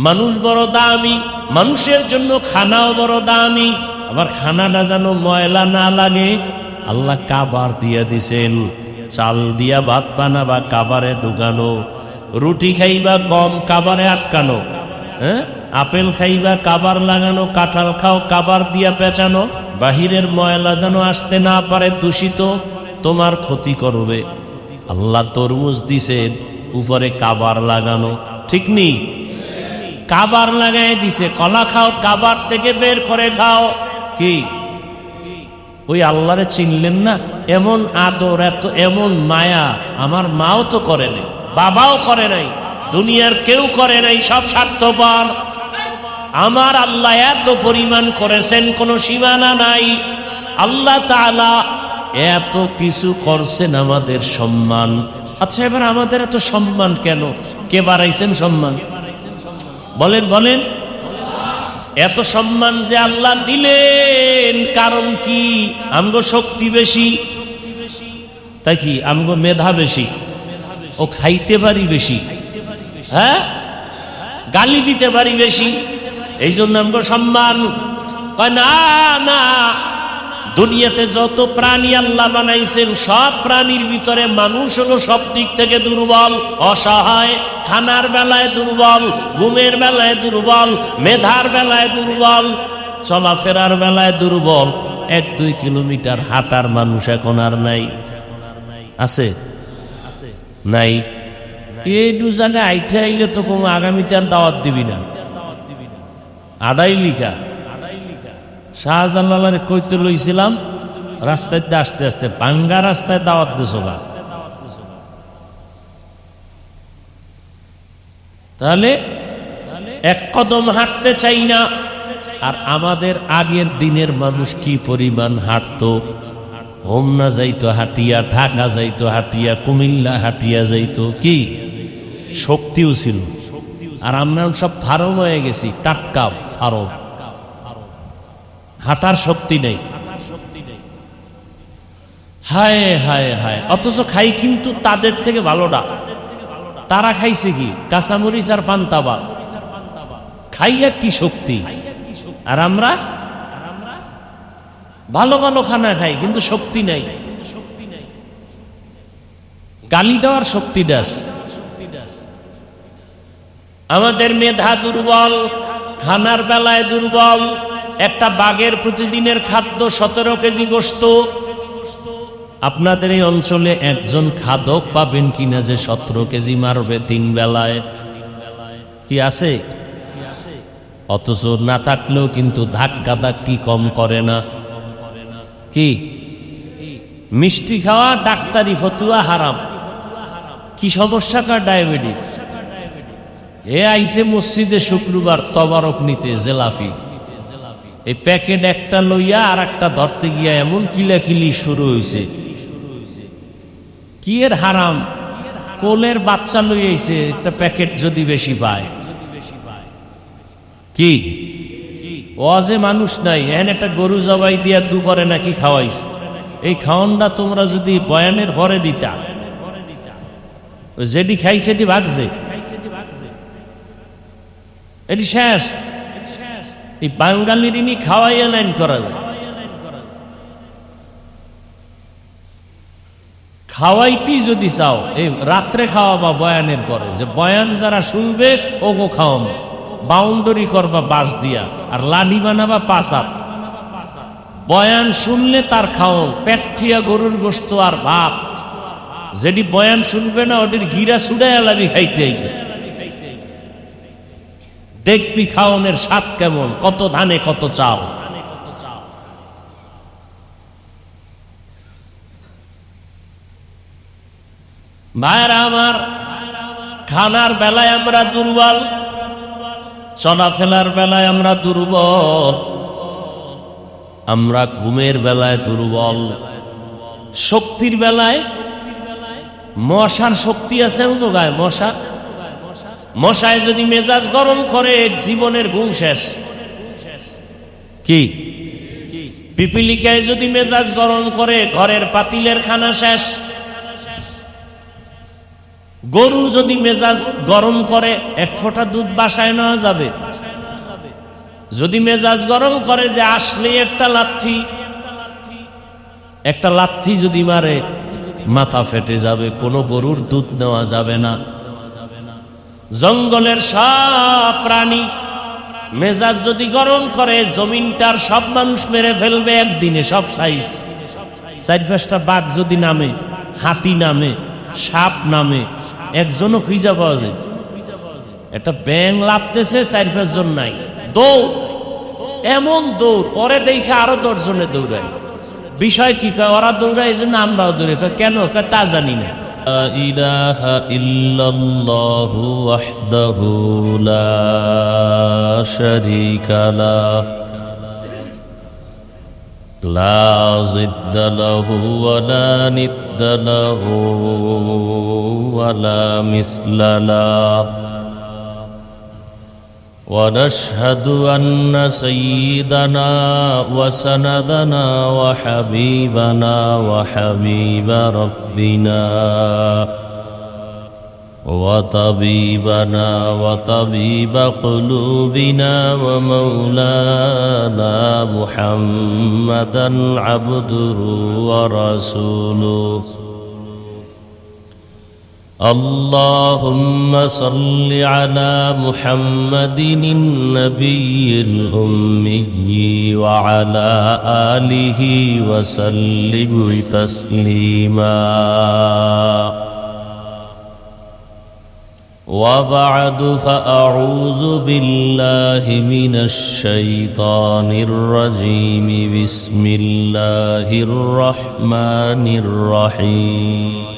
মানুষ বড় দামি, মানুষের জন্য খানাও বড় দামি। আবার খানাটা যেন ময়লা না লাগে, আল্লাহ কাবার দিয়া দিছেন। চাল দিয়া ভাত বানাবা, কাবারে ঢুকানো। রুটি খাইবা গম, কাবারে আটকানো। হ্যাঁ, আপেল খাইবা, কাবার লাগানো। কাঁঠাল খাও, কাবার দিয়া পেঁচানো। বাহিরের ময়লা যেন আসতে না পারে, দূষিত, তোমার ক্ষতি করবে। আল্লাহ তরমুজ দিছেন, উপরে কাবার লাগানো, ঠিক নেই? কাবার লাগাই দিছে। কলা খাও, কাবার থেকে বের করে খাও। কি ওই আল্লাহরে চিনলেন না? এমন আদর, এত এমন মায়া আমার মাও তো করে নাই, বাবাও করে নাই, দুনিয়ার কেউ করে নাই, সব স্বার্থপর। আমার আল্লাহ এত পরিমাণ করেছেন, কোনো সীমানা নাই। আল্লাহ তাআলা এত কিছু করছেন আমাদের সম্মান। আচ্ছা, এবার আমাদের এত সম্মান কেন? কে বাড়াইছেন সম্মান? বলেন বলেন। এত সম্মান যে আল্লাহ দিলেন, কারণ কি? আমগো শক্তি বেশি, তাই কি? আমগো মেধা বেশি, ও খাইতে পারি বেশি, হ্যাঁ, গালি দিতে পারি বেশি, এই জন্য আমগো সম্মান। কয় না না, দুনিয়াতে যত প্রাণী আল্লাহ বানাইছেন, সব প্রাণীর ভিতরে মানুষ হলো সব দিক থেকে দুর্বল, অসহায়। খানার বেলায় দুর্বল, ঘুমের বেলায় দুর্বল, মেধার বেলায় দুর্বল, চলাফেরার বেলায় দুর্বল। 1-2 কিলোমিটার হাঁটার মানুষ এখন আর নাই। আছে? নাই। এই দু জায়গায় আইতে আইলে তো কোনো আগামীতে আর দাওয়াত দিবি না। আড়াই লিখা শাহজালাল কইতে লইছিলাম, রাস্তাতে আসতে আসতে ভাঙ্গা রাস্তায় দাওয়াত দিছ। তাহলে এক কদম হাঁটতে চাই না। আর আমাদের আগের দিনের মানুষ কি পরিমাণ হাঁটতো! হোমনা যাইতো হাঁটিয়া, ঢাকা যাইতো হাঁটিয়া, কুমিল্লা হাঁটিয়া যাইতো। কি শক্তিও ছিল। আর আমরা সব ফারম হয়ে গেছি, টাটকা ফারম, হাঁটার শক্তি নেই। হায় হায় হায়। অথচ খাই কিন্তু তাদের থেকে ভালো না। তারা খাইছে কি? কাঁচামরিচ আর পান্তাবা খাইয়া কি শক্তি। আর আমরা ভালো ভালো খানা খাই, কিন্তু শক্তি নাই। গালি দেওয়ার শক্তি দাস। আমাদের মেধা দুর্বল, খানার বেলায় দুর্বল। একটা বাঘের প্রতিদিনের খাদ্য 17 কেজি গোশত। আপনাদের এই অঞ্চলে একজন খাদক পাবেন কিনা যে 17 কেজি মারবে 3 বেলায়? কি আছে? অথচ না থাকলেও কিন্তু ধাক্কা ধাক্কি কম করে না। কি মিষ্টি খাওয়া ডাক্তারি ফতুয়া হারাম। কি সমস্যা? কার ডায়াবেটিস। এ আইছে মসজিদে শুক্রবার তবারক নিতে, জেলাফি। এই প্যাকেট একটা লইয়া আর একটা ধরতে গিয়া এমন কিলাকিলি শুরু হয়েছে। কি এর হারাম? কোলের বাচ্চা লইয়াছে একটা প্যাকেট যদি বেশি পায়। কি ওয়াজে মানুষ নাই, এন একটা গরু জবাই দিয়া দুপুরে নাকি খাওয়াইছে। এই খাওয়ানটা তোমরা যদি বয়ানের পরে দিতা, যেটি খাই সেটি ভাগছে, এটি শেষ। এই বাঙালির ইনি খাওয়াইয়া লাইন করা যায়। খাওয়াইতেই যদি চাও, এই রাত্রে খাওয়াবা বয়ানের পরে, যে বয়ান যারা শুনবে ওগো খাওয়াবো। বাউন্ডারি করবা বাঁশ দিয়া, আর লাঠি বানাবা 5 হাত। বয়ান শুনলে তার খাও, পেটঠিয়া গরুর গোশত আর ভাত। যেটি বয়ান শুনবে না, ওটির গিরা ছুড়াই আলাবি খাইতে আইতে। দেখবি খাওনের স্বাদ কেমন, কত ধানে কত চাল। ভাইরা আমার, খানার বেলায় আমরা দুর্বল, চলাফেরার বেলায় আমরা দুর্বল, আমরা ঘুমের বেলায় দুর্বল, শক্তির বেলায় মশার শক্তি আছে তো গায়ে। মশায় যদি মেজাজ গরম করে, জীবনের ঘুম শেষ। কি পিপিলিকায় যদি মেজাজ গরম করে, ঘরের পাতিলের খানা শেষ। গরু যদি মেজাজ গরম করে এক ফোঁটা দুধ বাসায় নেওয়া যাবে? যদি মেজাজ গরম করে যে আসলে একটা লাথি যদি মারে মাথা ফেটে যাবে, কোনো গরুর দুধ নেওয়া যাবে না। জঙ্গলের সব প্রাণী মেজাজ যদি গরম করে জমিনটার সব মানুষ মেরে ফেলবে একদিনে, সব সাইজ। 4-5টা বাঘ যদি নামে, হাতি নামে, সাপ নামে, একজনও খুঁজে পাওয়া যায়। একটা ব্যাং লাফতেছে, 4-5 জন নাই, দৌড়, এমন দৌড়, পরে দেখে আরো 10 জনে দৌড়ায়। বিষয় কি? ওরা দৌড়ায় এই জন্য আমরাও দৌড়ে। কেন? তা জানি না। লা ইলাহা ইল্লাল্লাহু ওয়াহদাহু লা শারীকা লাহ লা জিদ্দা লাহু ওয়া লা নিদ্দা লাহু ওয়া লা মিসলা লাহ ونشهد أن سيدنا وسندنا وحبيبنا وحبيب ربنا وطبيبنا وطبيب قلوبنا ومولانا محمدا عبده ورسوله اللهم صل على محمد النبي الأمي وعلى آله وسلم تسليما وبعد فأعوذ بالله من الشيطان الرجيم بسم الله الرحمن الرحيم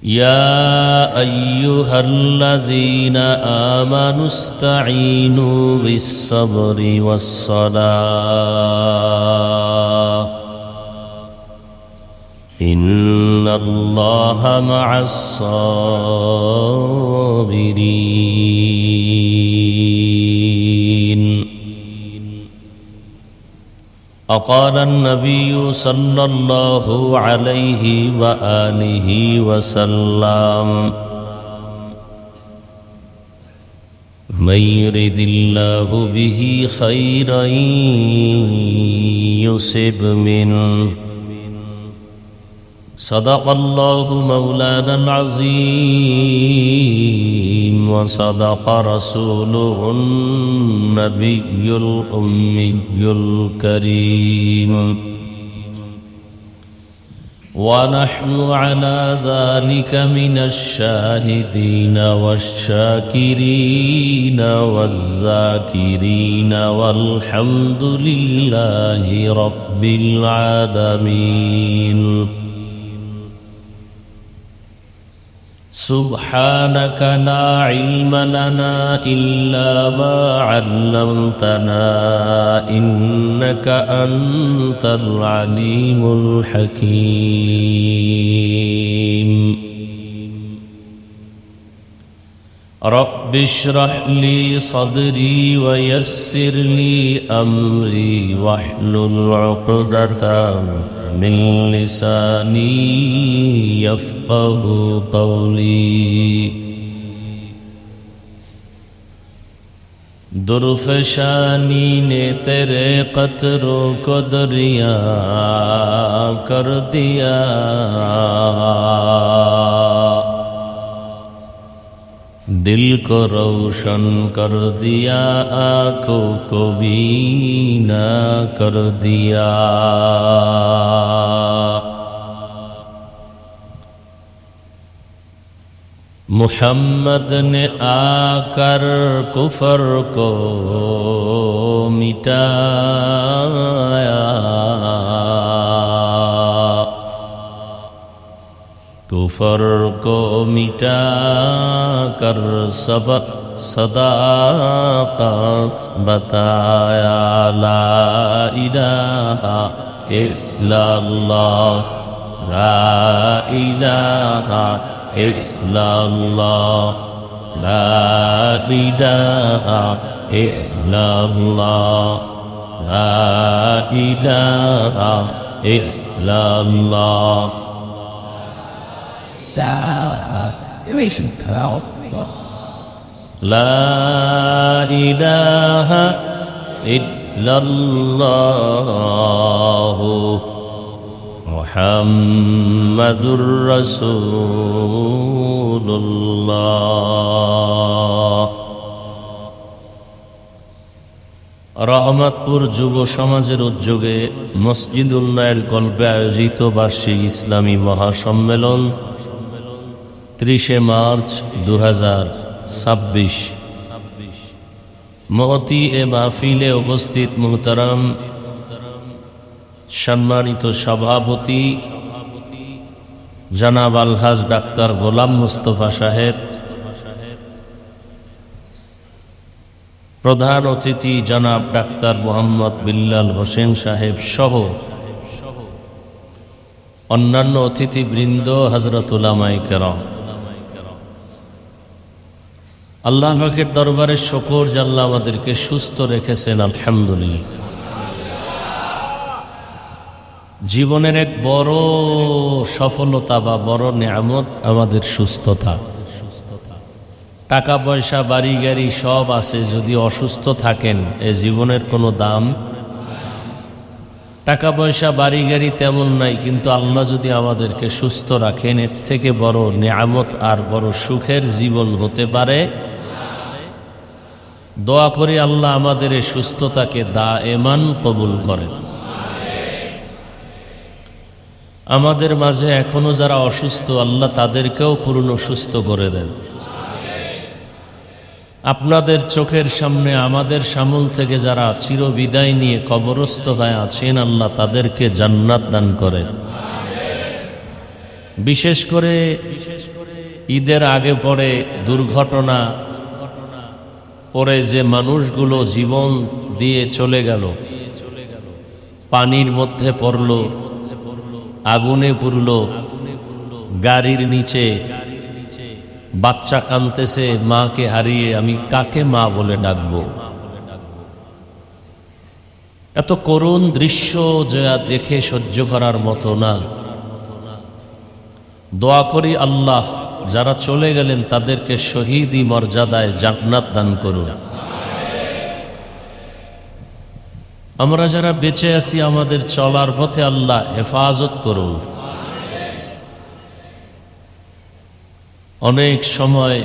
يا أيها الذين آمنوا استعينوا بالصبر والصلاة إن الله مع الصابرين وقال النبي صلى الله عليه وآله وسلم من يرد الله به خيرا يصب منه صدق الله مولانا العظيم وصدق رسوله النبي الأمي الكريم ونحن على ذلك من الشاهدين والشاكرين والذاكرين والحمد لله رب العالمين سبحانك لا علم لنا إلا ما علمتنا إنك أنت العليم الحكيم رب اشرح لي صدري ويسر لي أمري واحلل عقدة من لساني يفقه قولي درفشانی نے تیرے قطروں کو دریا کر دیا دل کو روشن کر دیا آنکھوں کو بینا کر دیا محمد نے آ کر کفر کو مٹایا کفر کو مٹا کر سبق صداقت بتایا لا الہ الا اللہ لا الہ الا اللہ لا الہ الا اللہ لا الہ الا اللہ লা ইলাহা ইল্লাল্লাহু মুহাম্মাদুর রাসূলুল্লাহ। রহমতপুর যুব সমাজের উদ্যোগে মসজিদ উন্নয়ন কল্পে আয়োজিত বার্ষিক ইসলামী মহাসম্মেলন 30 মার্চ 2026। মহতি এ মাহফিলে উপস্থিত মুহতারাম সম্মানিত সভাপতি জনাব আলহাজ ডাক্তার গোলাম মুস্তফা সাহেব, প্রধান অতিথি জনাব ডাক্তার মোহাম্মদ বিল্লাল হোসেন সাহেব সহ অন্যান্য অতিথিবৃন্দ, হযরত উলামায়ে কেরাম, আল্লাহ পাকের দরবারে শুকর যে আল্লাহ আমাদেরকে সুস্থ রেখেছেন, আলহামদুলিল্লাহ। জীবনের এক বড় সফলতা বা বড় নিয়ামত আমাদের সুস্থতা। টাকা পয়সা বাড়ি গাড়ি সব আছে, যদি অসুস্থ থাকেন এ জীবনের কোনো দাম। টাকা পয়সা বাড়ি গাড়ি তেমন নাই, কিন্তু আল্লাহ যদি আমাদেরকে সুস্থ রাখেন, এর থেকে বড় নিয়ামত আর বড় সুখের জীবন হতে পারে। দোয়া করি আল্লাহ আমাদের এই সুস্থতাকে দায়েমান কবুল করেন। আমাদের মাঝে এখনো যারা অসুস্থ, আল্লাহ তাদেরকেও পূর্ণ সুস্থ করে দেন। আপনাদের চোখের সামনে আমাদের সামল থেকে যারা চিরবিদায় নিয়ে কবরস্থ হয়ে আছেন, আল্লাহ তাদেরকে জান্নাত দান করেন। বিশেষ করে ঈদের আগে পরে দুর্ঘটনা পরে যে মানুষগুলো জীবন দিয়ে চলে গেল, পানির মধ্যে পড়ল, আগুনে পুড়ল, গাড়ির নিচে বাচ্চা কাঁদতেছে মাকে হারিয়ে, আমি কাকে মা বলে ডাকবো? এত করুণ দৃশ্য যা দেখে সহ্য করার মতো না। দোয়া করি আল্লাহ যারা চলে গেলেন তাদেরকে শহীদি মর্যাদায় জান্নাত দান করুন। আমরা যারা বেঁচে আছি আমাদের চলার পথে আল্লাহ হেফাজত করুন। অনেক সময়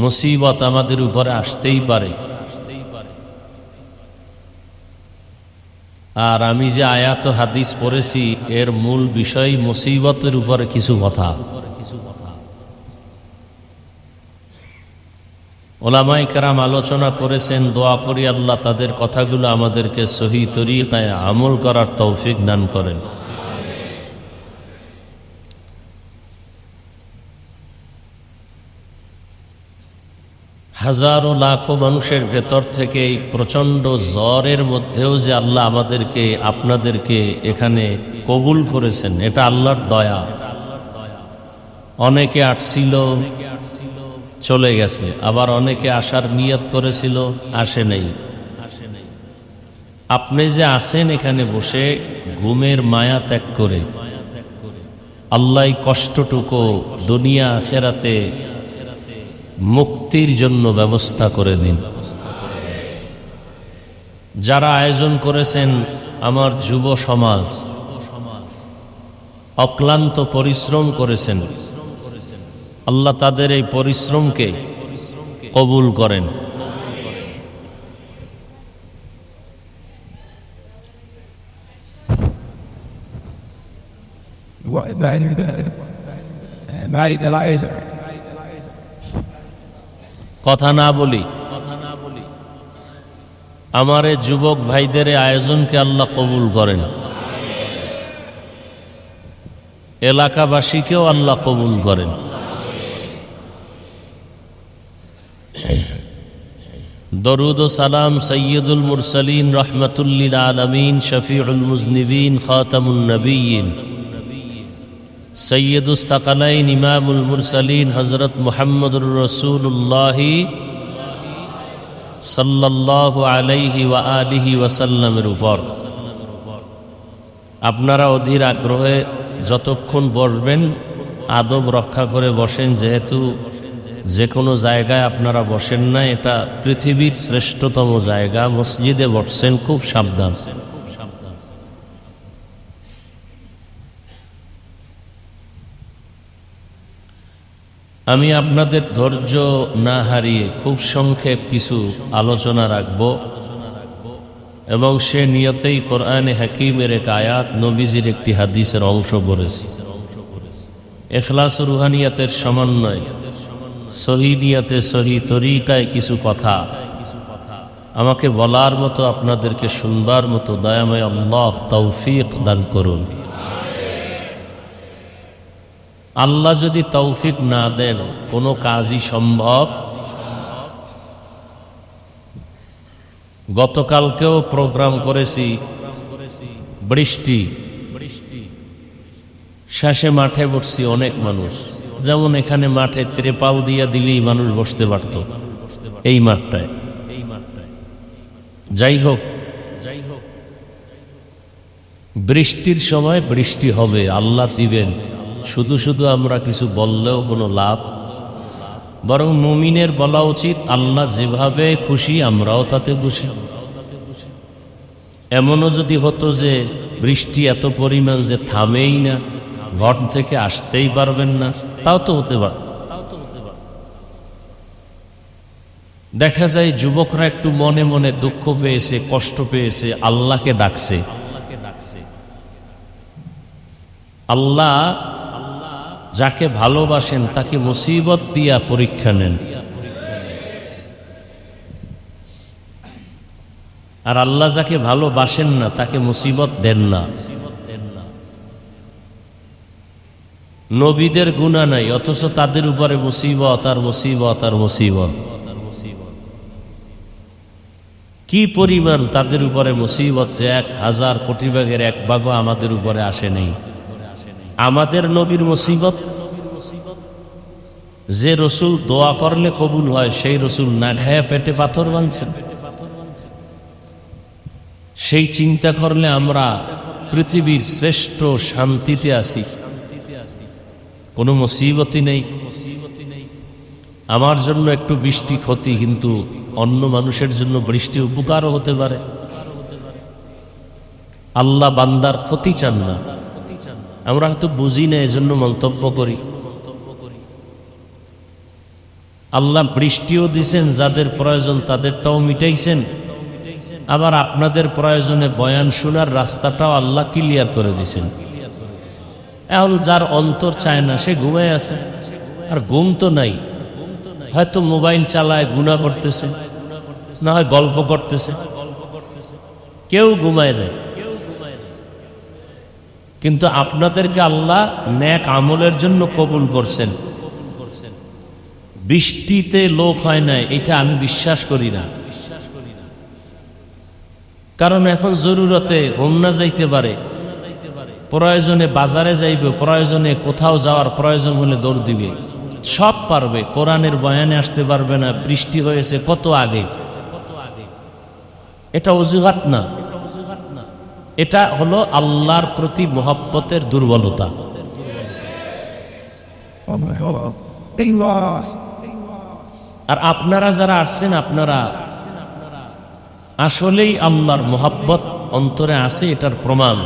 মুসিবত আমাদের উপরে আসতেই পারে, আর আমি যে আয়াত হাদিস পড়েছি এর মূল বিষয় মুসিবতের উপরে কিছু কথা। ওলামায়ে কেরাম আলোচনা করেছেন, দোয়া করি আল্লাহ তাদের কথাগুলো আমাদেরকে সহি তরিকায় আমল করার তৌফিক দান করেন। হাজারো লাখো মানুষের ভেতর থেকে এই প্রচণ্ড জ্বরের মধ্যেও যে আল্লাহ আমাদেরকে আপনাদেরকে এখানে কবুল করেছেন, এটা আল্লাহর দয়া। অনেকে আসছিল চলে গেছে, আবার অনেকে আসার নিয়ত করেছিল আসে নাই। আপনি যে আছেন এখানে বসে ঘুমের মায়া ত্যাগ করে, আল্লাহ কষ্টটুকু দুনিয়া আখিরাতে মুক্তির জন্য ব্যবস্থা করে দিন। যারা আয়োজন করেছেন আমার যুব সমাজ, অক্লান্ত পরিশ্রম করেছেন, আল্লাহ তাদের এই পরিশ্রমকে কবুল করেন। কথা না বলি, আমার এই যুবক ভাইদের আয়োজনকে আল্লাহ কবুল করেন। এলাকাবাসীকেও আল্লাহ কবুল করেন। দরুদ ও সালাম সৈয়দুল মুরসালিন রহমতুল্লিল আলমিন শফিউল মুজনিবিন খাতামুন নবিয়্যিন সৈয়দুস সাকালাইন ইমামুল মুরসালিন হযরত মুহাম্মদুর রাসূলুল্লাহ সাল্লাল্লাহু আলাইহি ওয়া আলিহি ওয়াসাল্লামের উপর আপনারা অধীর আগ্রহে যতক্ষণ বসবেন আদব রক্ষা করে বসেন, যেহেতু যে কোনো জায়গায় আপনারা বসেন না, এটা পৃথিবীর শ্রেষ্ঠতম জায়গা, মসজিদে বসছেন, খুব সাবধান। আমি আপনাদের ধৈর্য না হারিয়ে খুব সংক্ষেপ কিছু আলোচনা রাখব এবং সে নিয়তেই কোরআনে হাকিমের এক আয়াত, নবীজির একটি হাদিসের অংশ পড়েছি। ইখলাস রুহানিয়াতের সমন্বয়, সহি নিয়তে সহি তরিকায় কিছু কথা আমাকে বলার মতো, আপনাদেরকে শুনবার মতো দয়াময় আল্লাহ তৌফিক দান করুন। আল্লাহ যদি তৌফিক না দেন কোনো কাজই সম্ভব। গতকালকেও প্রোগ্রাম করেছি, বৃষ্টি শেষে মাঠে বসছি অনেক মানুষ, যেমন এখানে মাঠে ত্রেপাল দিয়া দিলেই মানুষ বসতে পারত এই মাঠটায়। যাই হোক, বৃষ্টির সময় বৃষ্টি হবে, আল্লাহ দিবেন। শুধু শুধু আমরা কিছু বললেও কোনো লাভ, বরং মুমিনের বলা উচিত আল্লাহ যেভাবে খুশি আমরাও তাতে খুশি। এমনও যদি হতো যে বৃষ্টি এত পরিমাণ যে থামেই না, ঘর থেকে আসতেই পারবেন না, তাও তো হতে পারে। দেখা যায় যুবকরা একটু মনে মনে দুঃখ পেয়েছে, কষ্ট পেয়েছে, আল্লাহকে ডাকছে। আল্লাহ যাকে ভালোবাসেন তাকে মুসিবত দিয়া পরীক্ষা নেন, আর আল্লাহ যাকে ভালোবাসেন না তাকে মুসিবত দেন না। নবীদের গুনাহ নাই, অথচ তাদের উপরে মুসিবত আর মুসিবত আর মুসিবত। কি পরিমাণ তাদের উপরে মুসিবত যে 1000 কোটি ভাগের 1 ভাগও আমাদের উপরে আসে নেই। আমাদের নবীর মুসিবত, যে রসুল দোয়া করলে কবুল হয় সেই রসুল না খায়া পেটে পাথর বাঁধছেন। সেই চিন্তা করলে আমরা পৃথিবীর শ্রেষ্ঠ শান্তিতে আছি, কোনো মুসিবতই নেই। আমার জন্য একটু বৃষ্টি ক্ষতি, কিন্তু অন্য মানুষের জন্য বৃষ্টি উপকারও হতে পারে। আল্লাহ বান্দার ক্ষতি চান না, আমরা হয়তো বুঝি না, এজন্য মন্তব্য করি। আল্লাহ বৃষ্টিও দিছেন, যাদের প্রয়োজন তাদেরটাও মিটাইছেন, আবার আপনাদের প্রয়োজনে বয়ান শোনার রাস্তাটাও আল্লাহ ক্লিয়ার করে দিছেন। এখন যার অন্তর চায় না সে ঘুমায় আছে, আর ঘুম তো নাই, হয়তো মোবাইল চালায়, গুনাহ করতেছে, না হয় গল্প করতেছে, কেউ ঘুমায় না। কিন্তু আপনাদেরকে আল্লাহ নেক আমলের জন্য কবুল করছেন। বৃষ্টিতে লোক হয় না এটা আমি বিশ্বাস করি না, কারণ এখন জরুরতে হোমনা যাইতে পারে, প্রয়োজনে বাজারে যাইবে, প্রয়োজনে কোথাও যাওয়ার প্রয়োজন হলে দৌড় দিবে, সব পারবে। কোরআনের বয়ানে আসতে পারবে না, বৃষ্টি হয়েছে কত আগে। এটা অজুহাত না, এটা হলো আল্লাহর প্রতি মুহাব্বতের দুর্বলতা। আর আপনারা যারা আসছেন, আপনারা আসলেই আল্লাহর মুহাব্বত অন্তরে আছে, এটার প্রমাণ।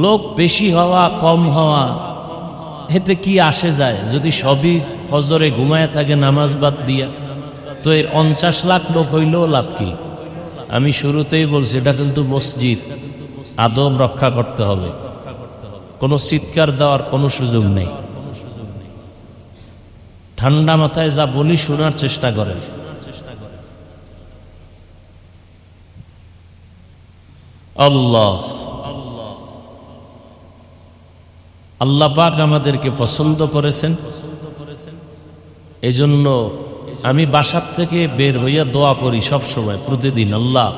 লোক বেশি হওয়া কম হওয়া এতে কি আসে যায়? যদি সবই ফজরে ঘুমায় থাকে নামাজ বাদ দিয়া, তো এই 50 লাখ লোক হইলেও লাভ কি? আমি শুরুতেই বলছি এটা কিন্তু মসজিদ, আদব রক্ষা করতে হবে, কোনো চিৎকার দেওয়ার কোনো সুযোগ নেই। ঠান্ডা মাথায় যা বলি শোনার চেষ্টা করেন। আল্লাহ আল্লাহ পাক আমাদেরকে পছন্দ করেছেন, এজন্য আমি বাসার থেকে বের হইয়া দোয়া করি সব সময়, প্রতিদিন। আল্লাহ,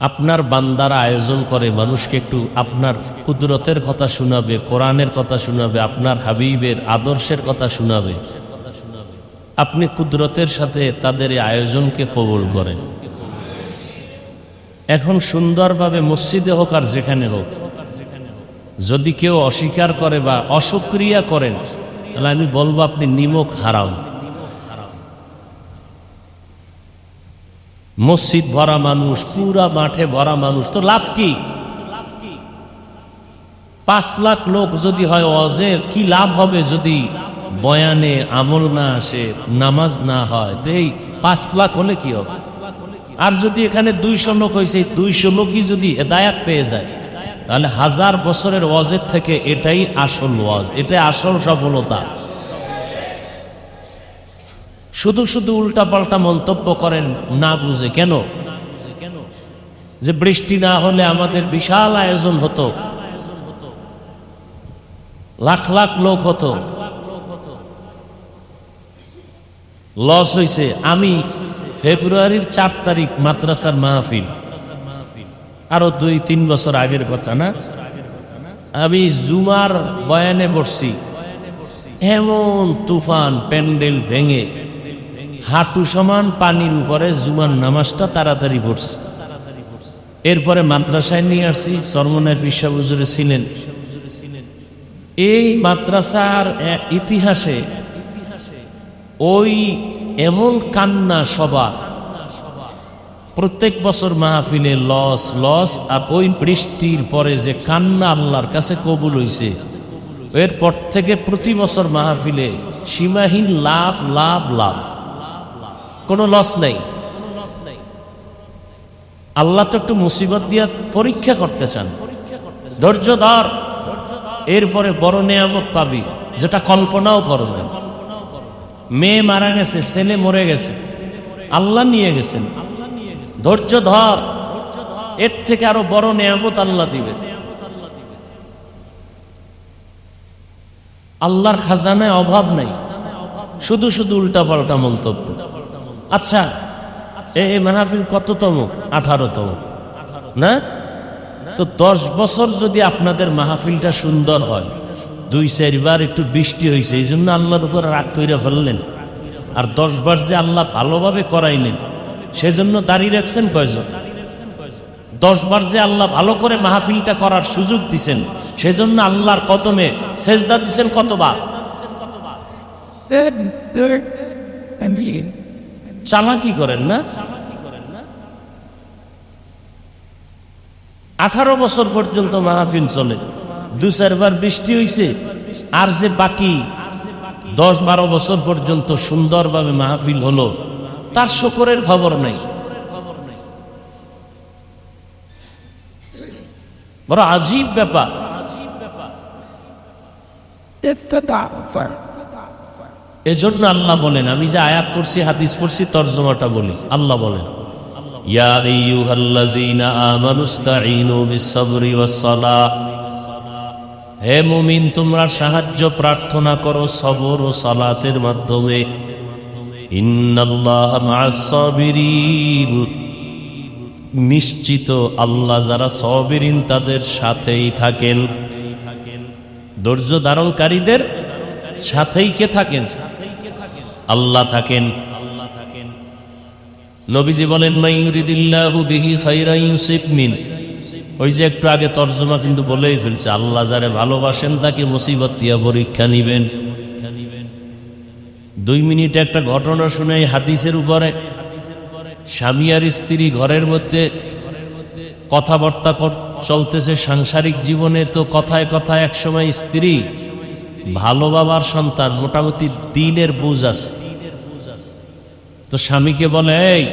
আপনার বান্দারা আয়োজন করে মানুষকে একটু আপনার কুদরতের কথা শোনাবে, কোরআনের কথা শোনাবে, আপনার হাবিবের আদর্শের কথা শোনাবে। আপনি কুদরতের সাথে তাদের এই আয়োজনকে কবুল করেন। এখন সুন্দরভাবে মসজিদে হোক আর যেখানে হোক, যদি কেউ অস্বীকার করে বা অসক্রিয়া করেন, তাহলে আমি বলবো আপনি নিমক হারাম। মসজিদ ভরা মানুষ, পুরা মাঠে ভরা মানুষ, তো লাভ কি? 5 লাখ লোক যদি হয় ওয়াজের, কি লাভ হবে যদি বয়ানে আমল না আসে, নামাজ না হয়? তো এই 5 লাখ হলে কি হবে? আর যদি এখানে 200 লোক হয়েছে, 200 লোকই যদি হেদায়াত পেয়ে যায়, তাহলে 1000 বছরের ওয়াজের থেকে এটাই আসল ওয়াজ, এটাই আসল সফলতা। শুধু শুধু উল্টা পাল্টা মন্তব্য করেন না বুঝে। কেন? যে বৃষ্টি না হলে আমাদের বিশাল আয়োজন হতো, লাখ লাখ লোক হতো, লস হয়েছে। আমি ফেব্রুয়ারির 4 তারিখ মাদ্রাসার মাহফিল, আরো 2-3 বছর আগের কথা না, আমি জুমার বয়ানে বসছি, এমন তুফান, প্যান্ডেল ভেঙে হাঁটু সমান পানির উপরে জুমার নামাজটা তাড়াতাড়ি পড়ছি। এরপরে মাদ্রাসায় নিয়ে আসছি, চরমনায়ের পীর সাহেব হুজুরে ছিলেন। এই মাদ্রাসার ইতিহাসে ওই এমন কান্না সভা, প্রত্যেক বছর মাহফিলে লস লস, আর ওই বৃষ্টির পরে যে কান্না আল্লাহর কাছে কবুল হইছে, এরপর থেকে প্রতি বছর মাহফিলে সীমাহীন লাভ লাভ লাভ, কোনো লস নাই। আল্লাহ তো একটু মুসিবত দিয়া পরীক্ষা করতে চান, ধৈর্য ধর, এরপরে বড় নেয়ামত পাবি, যেটা কল্পনাও করো না। মেয়ে মারা গেছে, ছেলে মরে গেছে, আল্লাহ নিয়ে গেছেন, ধৈর্য ধর, এর থেকে আরো বড় নেয়ামত আল্লাহ দিবেন। আল্লাহর খাজানায় অভাব নাই, শুধু শুধু উল্টা পাল্টা মন্তব্য। আচ্ছা, এই মাহফিল কততম? 18তম না? তো 10 বছর যদি আপনাদের মাহফিলটা সুন্দর হয়, 2-4 বার একটু বৃষ্টি হয়েছে, এই জন্য আল্লাহর উপর রাগ কইরা ফেললেন, আর 10 বার যে আল্লাহ ভালোভাবে করাইলেন, সেজন্য দাঁড়িয়ে রাখছেন কয়জন? 10 বার যে আল্লাহ ভালো করে মাহফিলটা করার সুযোগ দিছেন, সেজন্য আল্লাহর কদমে সেজদা দিছেন কতবার? চালাকি করেন না? 18 বছর পর্যন্ত মাহফিল চলে, 2-4 বার বৃষ্টি হইছে, আর যে বাকি 10-12 বছর পর্যন্ত সুন্দরভাবে মাহফিল হলো, তার শুকরের খবর নাই। বড় আজীব ব্যাপার। এজন্য আল্লাহ বলেন, আমি যে আয়াত পড়ছি, হাদিস পড়ছি, তরজমাটা বলি। আল্লাহ বলেন, ইয়া আইয়ুহাল্লাযীনা আমানুস্তাঈনু বিস-সাবরি ওয়াস-সালাহ, হে মুমিন তোমরা সাহায্য প্রার্থনা করো সবর ও সালাতের মাধ্যমে। ইন্নাল্লাহা মা'আস-সাবিরিন, নিশ্চিত আল্লাহ যারা সাবিরিন তাদের সাথেই থাকেন। ধৈর্য ধারণকারীদের সাথেই কে থাকেন? আল্লাহ থাকেন। নবীজি বলেন, মান ইউরিদিল্লাহু বিহি খায়রান ইউসিব মিন, ওই যে একটু আগে তরজমা কিন্তু বলেই ফেলছে, আল্লাহ যারে ভালোবাসেন তাকে মুসিবত দিয়া পরীক্ষা নিবেন। 2 মিনিটে একটা ঘটনা শুনে হাদিসের উপরে। স্বামী আর স্ত্রী ঘরের মধ্যে কথাবার্তা চলতেছে সাংসারিক জীবনে, তো কথায় কথায় একসময় স্ত্রী ভালো বাবার সন্তান, মোটামুটি দিনের বুঝ আছে, তো স্বামীকে বলে, এই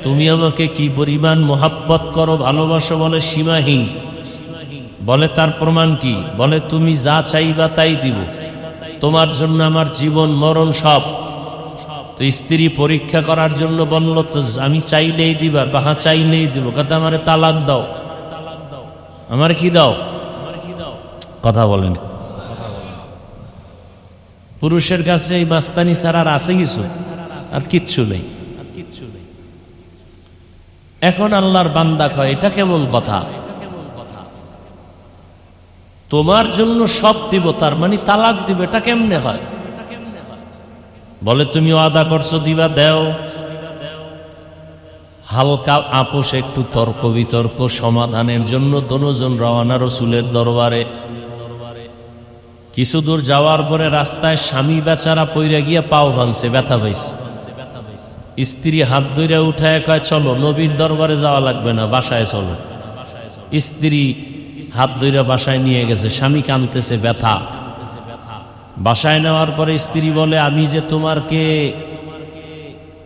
তুমি আমাকে কি পরিমাণ মোহাব্বত করো, ভালোবাসো? বলে সীমাহীন। বলে তার প্রমাণ কি? বলে তুমি যা চাইবা তাই দিব, তোমার জন্য আমার জীবন মরণ সব। তো স্ত্রী পরীক্ষা করার জন্য বলল, তো আমি চাইলেই দিবা? কাহা চাইলেই দিব? কথা আমারে তালাক দাও। আমার কি দাও? কথা বলেন। পুরুষের কাছে এই মাস্তানি ছাড়া আর আছে কিছু? আর কিচ্ছু নেই। এখন আল্লাহর বান্দা কয়, এটা কেমন কথা? তোমার জন্য সব দিব, তার মানে তালাক দিব, এটা কেমনে হয়? বলে তুমি ওয়াদা করছো দিবা, দেও। হালকা আপোষ, একটু তর্ক বিতর্ক সমাধানের জন্য দোনোজন রওনা রসুলের দরবারে। কিছু দূর যাওয়ার পরে রাস্তায় স্বামী বেচারা পইরা গিয়া পাও ভাঙছে, ব্যথা পাইছে। স্ত্রী হাত ধইরা উঠায় কয়, চলো নবীর দরবারে যাওয়া লাগবে না, বাসায় চলো। স্ত্রী হাত ধইরা বাসায় নিয়ে গেছে, স্বামী কাঁদতেছে, ব্যথা। বাসায় নেওয়ার পরে স্ত্রী বলে, আমি যে তোমারকে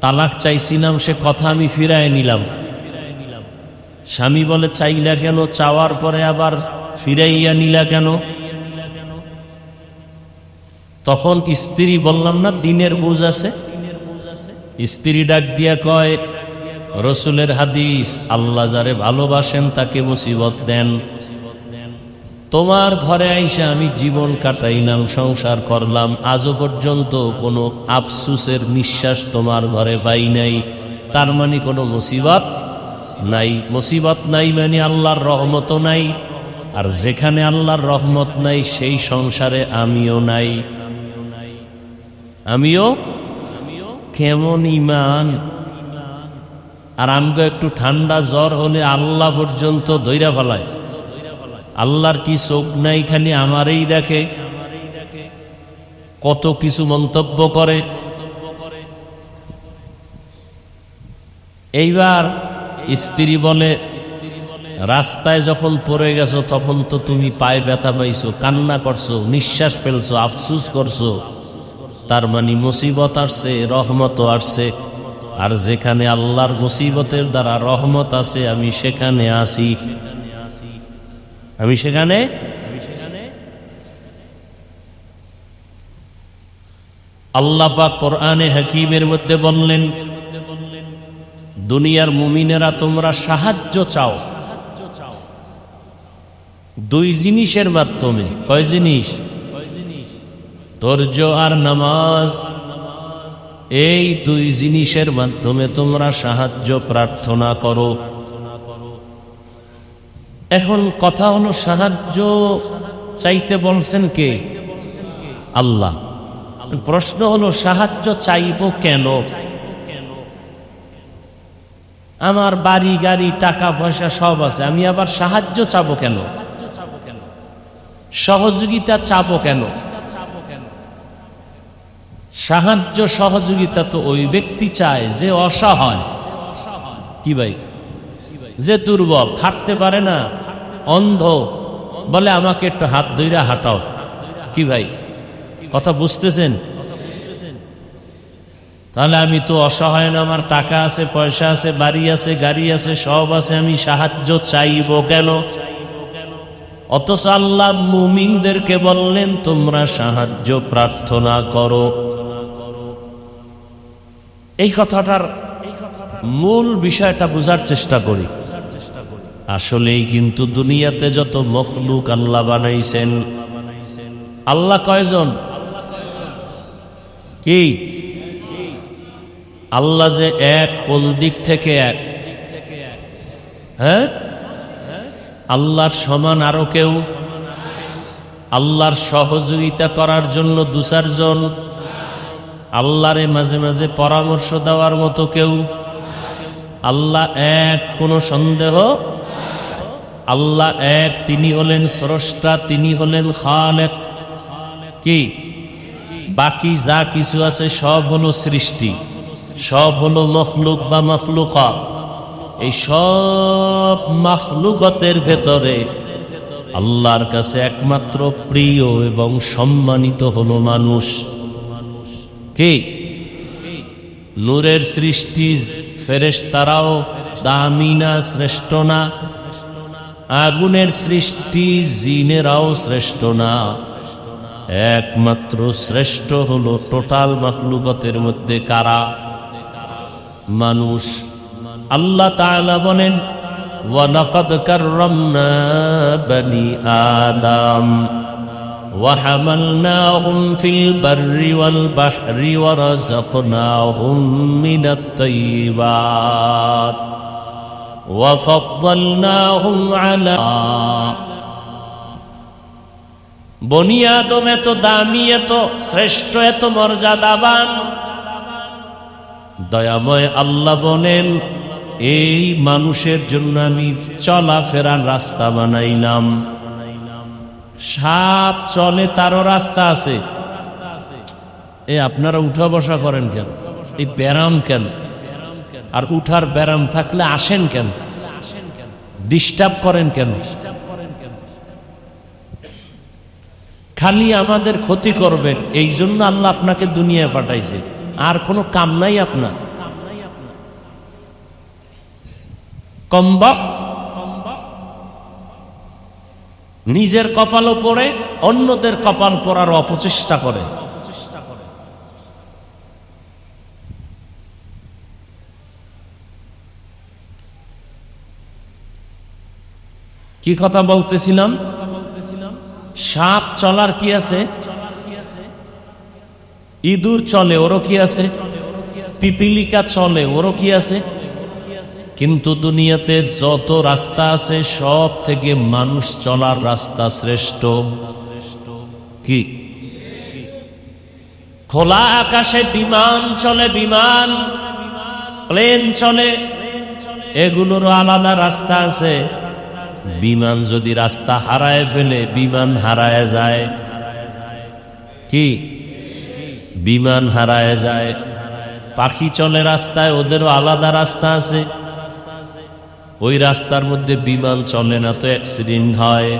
তালাক চাইছিলাম সে কথা আমি ফিরায় নিলাম। স্বামী বলে, চাইলা কেন? চাওয়ার পরে আবার ফিরাইয়া নিলা কেন? তখন স্ত্রী, বললাম না দিনের বুঝ আছে। স্ত্রী ডাক দিয়া কয়, রসুলের হাদিস, আল্লাহ যারে ভালোবাসেন তাকে মুসিবত দেন। তোমার ঘরে আইসা আমি জীবন কাটাইলাম, সংসার করলাম, আজও পর্যন্ত কোনো আফসুসের নিঃশ্বাস তোমার ঘরে পাই নাই। তার মানে কোনো মুসিবত নাই। মুসিবত নাই মানে আল্লাহর রহমতও নাই। আর যেখানে আল্লাহর রহমত নাই সেই সংসারে আমিও নাই। আমিও কেমন ইমান! আর আমগো একটু ঠান্ডা জ্বর হলে আল্লাহ পর্যন্ত দইরা ফেলায়। আল্লাহর কি চোখ নাই, খালি আমারই দেখে, কত কিছু মন্তব্য করে। এইবার স্ত্রী বলে, রাস্তায় যখন পড়ে গেছো তখন তো তুমি পায়ে ব্যথা পাইছো, কান্না করছো, নিঃশ্বাস ফেলছো, আফসুস করছো, তার মানে মুসিবত আসছে, রহমতও আসছে। আর যেখানে আল্লাহর মুসিবতের দ্বারা রহমত আছে আমি সেখানে আসি, আমি সেখানে। আল্লাহ পাক কোরআনে হাকিমের মধ্যে বললেন, দুনিয়ার মুমিনেরা তোমরা সাহায্য চাও দুই জিনিসের মাধ্যমে। কয় জিনিস? ধৈর্য আর নামাজ। এই দুই জিনিসের মাধ্যমে তোমরা সাহায্য প্রার্থনা করো। এখন কথা হলো, সাহায্য চাইতে বলছেন কে? আল্লাহ। প্রশ্ন হলো, সাহায্য চাইব কেন? আমার বাড়ি গাড়ি টাকা পয়সা সব আছে, আমি আবার সাহায্য চাবো কেন? সহযোগিতা চাবো কেন? সাহায্য সহযোগিতা তো ওই ব্যক্তি চায় যে অসহায়। কি ভাই? যে দুর্বল, হাঁটতে পারে না, অন্ধ, বলে আমাকে একটু হাত ধইরা হাঁটাও। কি ভাই, কথা বুঝতেছেন? তাহলে আমি তো অসহায় না, আমার টাকা আছে, পয়সা আছে, বাড়ি আছে, গাড়ি আছে, সব আছে, আমি সাহায্য চাইব কেন? অথচ আল্লাহ মুমিনদেরকে বললেন, তোমরা সাহায্য প্রার্থনা করো। এই কথাটার মূল বিষয়টা বোঝার চেষ্টা করি। আসলেই কিন্তু দুনিয়াতে যত মখলুক আল্লাহ বানাইছেন, আল্লাহ কয়জন? কি? আল্লাহ যে এক, কোন দিক থেকে এক? হ্যাঁ, আল্লাহর সমান আরো কেউ? আল্লাহর সহযোগিতা করার জন্য দু চারজন? আল্লাহরে মাঝে মাঝে পরামর্শ দেওয়ার মতো কেউ? আল্লাহ এক, কোনো সন্দেহ? আল্লাহ এক, তিনি হলেন স্রষ্টা, তিনি হলেন খালেক। কি? বাকি যা কিছু আছে সব হলো সৃষ্টি, সব হলো মখলুক বা মখলুকাত। এই সব মখলুকাতের ভেতরে আল্লাহর কাছে একমাত্র প্রিয় এবং সম্মানিত হলো মানুষ। কি? নূরের সৃষ্টি ফেরেশতারাও দামি না, শ্রেষ্ঠ না? আগুনের সৃষ্টি জিনেরাও শ্রেষ্ঠ না? একমাত্র শ্রেষ্ঠ হলো টোটাল মাখলুকাতের মধ্যে কারা? মানুষ। আল্লাহ তাআলা বলেন, ওয়ালাকাদ কাররামনা বনি আদম وحملناهم في البر والبحر ورزقناهم من الطيبات وفضلناهم على বনি আদম এত দামি, এত শ্রেষ্ঠ, এত মর্যাদাবান। দয়াময় আল্লাহ বলেন, এই মানুষের জন্য আমি চলাফেরার রাস্তা বানাইলাম। সাপ চলে, তারও রাস্তা আছে। আপনারা উঠা বসা করেন কেন? এই ব্যারাম কেন? আর উঠার ব্যারাম থাকলে আসেন কেন? ডিস্টার্ব করেন কেন? খালি আমাদের ক্ষতি করবেন, এই জন্য আল্লাহ আপনাকে দুনিয়ায় পাঠাইছে। আর কোনো কাম নাই আপনার। কমবক্ত নিজের কপালও পড়ে, অন্যদের কপাল পড়ার অপচেষ্টা করে। কি কথা বলতেছিলাম? সাপ চলার কি আছে? ইঁদুর চলে, ওরও কি আছে? পিপিলিকা চলে, ওরও কি আছে? কিন্তু দুনিয়াতে যত রাস্তা আছে সব থেকে মানুষ চলার রাস্তা শ্রেষ্ঠ। কি? খোলা আকাশে বিমান চলে, বিমান, প্লেন চলে, এগুলোরও আলাদা রাস্তা আছে। বিমান যদি রাস্তা হারায় ফেলে, বিমান হারায় যায়। কি? বিমান হারায় যায়। পাখি চলে রাস্তায়, ওদেরও আলাদা রাস্তা আছে। ওই রাস্তার মধ্যে বিমান চলে না, তো অ্যাক্সিডেন্ট হয়।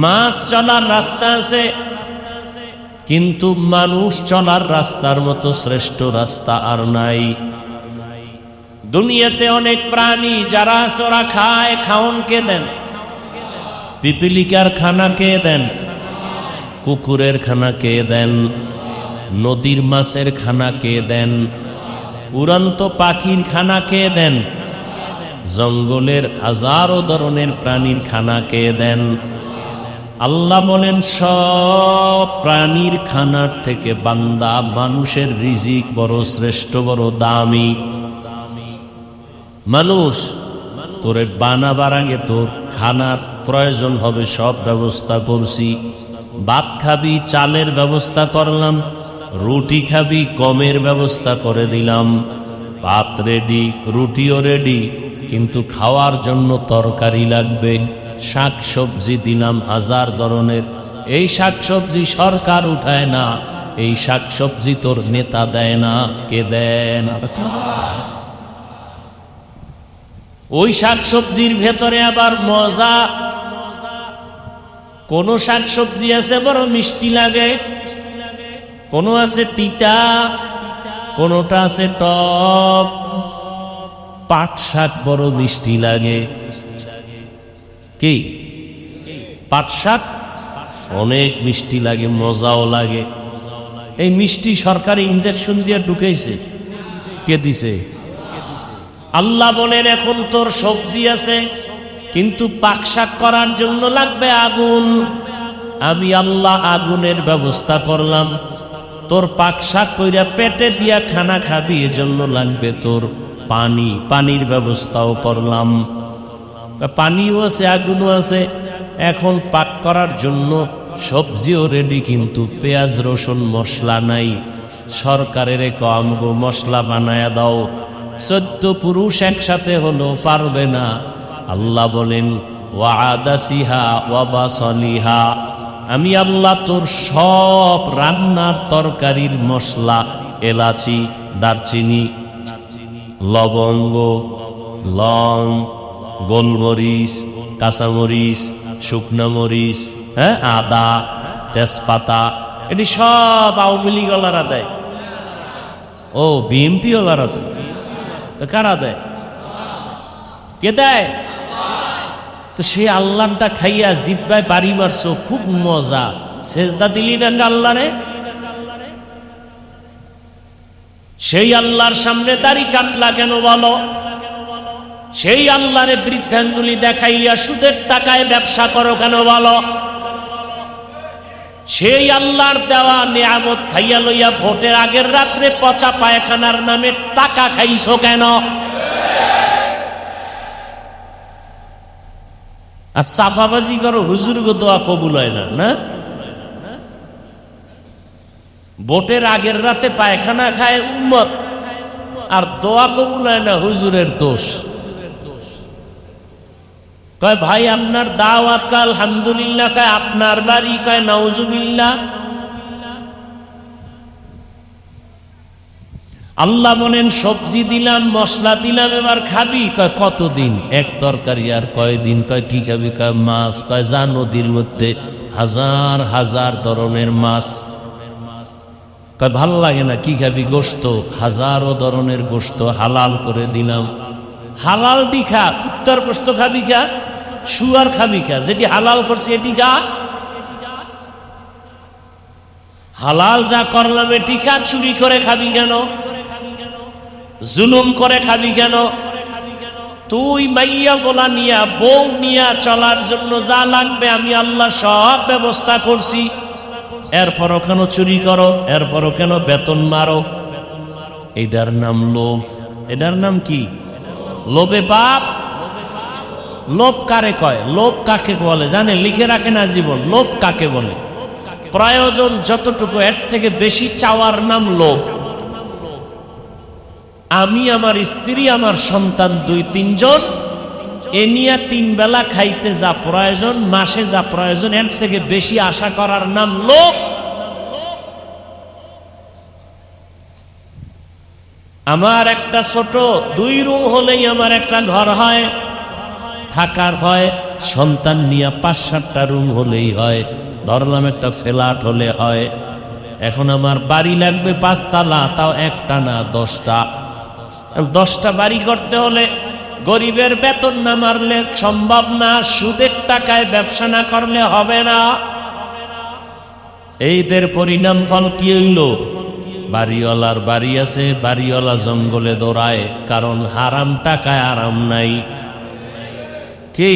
মাছ চলার রাস্তা আছে, কিন্তু মানুষ চলার রাস্তার মতো শ্রেষ্ঠ রাস্তা আর নাই। দুনিয়াতে অনেক প্রাণী যারা চোরা খায়, খাওন কে দেন? পিপিলিকার খানা কে দেন? কুকুরের খানা কে দেন? নদীর মাছের খানা কে দেন? উড়ন্ত পাখির খানা কে দেন? জঙ্গলের হাজারো ধরনের প্রাণীর খানা কে দেন? আল্লাহ বলেন সব প্রাণীর খানার থেকে বান্দা মানুষের রিজিক বড় শ্রেষ্ঠ, বড় দামি। মানুষ তোরে বানাবার আগে তোর খানার প্রয়োজন হবে, সব ব্যবস্থা করছি। ভাত খাবি, চালের ব্যবস্থা করলাম। রুটি খাবি, গমের ব্যবস্থা করে দিলাম। ভাত রেডি, রুটিও রেডি, কিন্তু খাওয়ার জন্য তরকারি লাগবে। শাক সবজি দিলাম হাজার ধরনের। এই শাক সবজি সরকার উঠায় না, এই শাক সবজি তোর নেতা দেয় না। কে দেন? ওই শাক সবজির ভেতরে আবার মজা। কোন শাক সবজি আছে বড় মিষ্টি লাগে, কোন আছে তিতা, কোনটা আছে টক। পাট শাক বড় মিষ্টি লাগে। কি? পাট শাক অনেক মিষ্টি লাগে, মজাও লাগে। এই মিষ্টি সরকারি ইনজেকশন দিয়ে ঢুকেছে। কে দিছে? আল্লাহ বলেন এখন তোর সবজি আছে, কিন্তু পাক শাক করার জন্য লাগবে আগুন। আমি আল্লাহ আগুনের ব্যবস্থা করলাম। তোর পাক শাক কইরা পেটে দিয়া খানা খাবি, এজন্য লাগবে তোর পানি। পানির ব্যবস্থাও করলাম। পানিও আছে, আগুনও আছে। এখন পাক করার জন্য সবজিও রেডি, কিন্তু পেঁয়াজ রসুন মশলা নাই। সরকারের আমগো মশলা বানায়া দাও। 14 পুরুষ একসাথে হলো পারবে না। আল্লাহ বলেন ওয়াদাসিহা ওয়াবাসলিহা, আমি আল্লাহ তোর সব রান্নার তরকারির মশলা, এলাচি, দারচিনি, লবঙ্গ, লং, গোলমরিচ, কাঁচামরিচ, শুকনা মরিচ, আদা, তেজপাতা, এটি সব আওয়ামী লীগ ওয়ালারা দেয়। ও বিএনপি ওয়ালারা দেয়। কারা দেয়? কে দেয়? তো সেই আল্লাহটা খাইয়া জিব্বায় বাড়ি মারছো, খুব মজা। সেজদা দিলি না আল্লাহরে? সেই আল্লাহর সামনে দাড়ি কাটলা কেন বলো? সেই আল্লাহরে বৃদ্ধাঙ্গুলি দেখাইয়া সুদের টাকায় ব্যবসা করো কেন বলো? সেই আল্লাহর দেওয়া নিয়ামত খাইয়া লইয়া ভোটের আগের রাত্রে পচা পায়খানার নামে টাকা খাইছো কেন? আর চাপাবাজি করো, হুজুর গো দোয়া কবুল হয় না। না, ভোটের আগের রাতে পায়খানা খায় উম্মত, আর দোয়া কবুল হয় না, হুজুরের দোষ। কয় ভাই আপনার দাওয়াত, কয় আলহামদুলিল্লাহ। কয় আপনার বাড়ি? কয় নাউজুবিল্লাহ। আল্লাহ বলেন সবজি দিলাম, মশলা দিলাম, এবার খাবি? কয় কতদিন? এক তরকারি। আর কয়দিন? কয় কি খাবি? কয় মাছ। কয় যা নদীর মধ্যে হাজার হাজার ধরনের মাছ। কয় ভাল লাগে না, কি খাবি? গোশত। হাজারো ধরনের গোশত হালাল করে দিলাম। হালাল দি খা, কুত্তার গোশত খাবি খা, শুয়ার খাবি খা, যেটি হালাল করছে এটি খা। হালাল যা করলাম এটি খা, চুরি করে খাবি কেন? জুলুম করে খাবি কেন? তুই মাইয়া গোলা নিয়া, বউ নিয়া চলার জন্য যা লাগবে আমি আল্লাহ সব ব্যবস্থা করছি, এরপরও কেন চুরি করো? এরপরও কেন বেতন মারো? এটার নাম লোভ। এটার নাম কি? লোভে পাপ। লোভ কারে কয়? লোভ কাকে বলে জানে? লিখে রাখে না জীবন। লোভ কাকে বলে? প্রয়োজন যতটুকু, এর থেকে বেশি চাওয়ার নাম লোভ। আমি, আমার স্ত্রী, আমার সন্তান 2-3 জন, এ নিয়ে 3 বেলা খাইতে যা প্রয়োজন, মাসে যা প্রয়োজন, এর থেকে বেশি আশা করার নাম লোভ। আমার একটা ছোট 2 রুম হলেই আমার একটা ঘর হয়, থাকার হয়। সন্তান নিয়ে 5-7টা রুম হলেই হয়। ধরলাম একটা ফ্ল্যাট হলে হয়। এখন আমার বাড়ি লাগবে 5 তলা, তাও একটা না 10টা। 10টা বাড়ি করতে হলে গরিবের বেতন না মারলে সম্ভব না, সুদের টাকায় ব্যবসা না করলে হবে না। এইদের পরিণাম ফল কি হইল? বাড়িওয়ালার বাড়ি আছে, বাড়িওয়ালা জঙ্গলে দৌড়ায়, কারণ হারাম টাকায় আরাম নাই। কি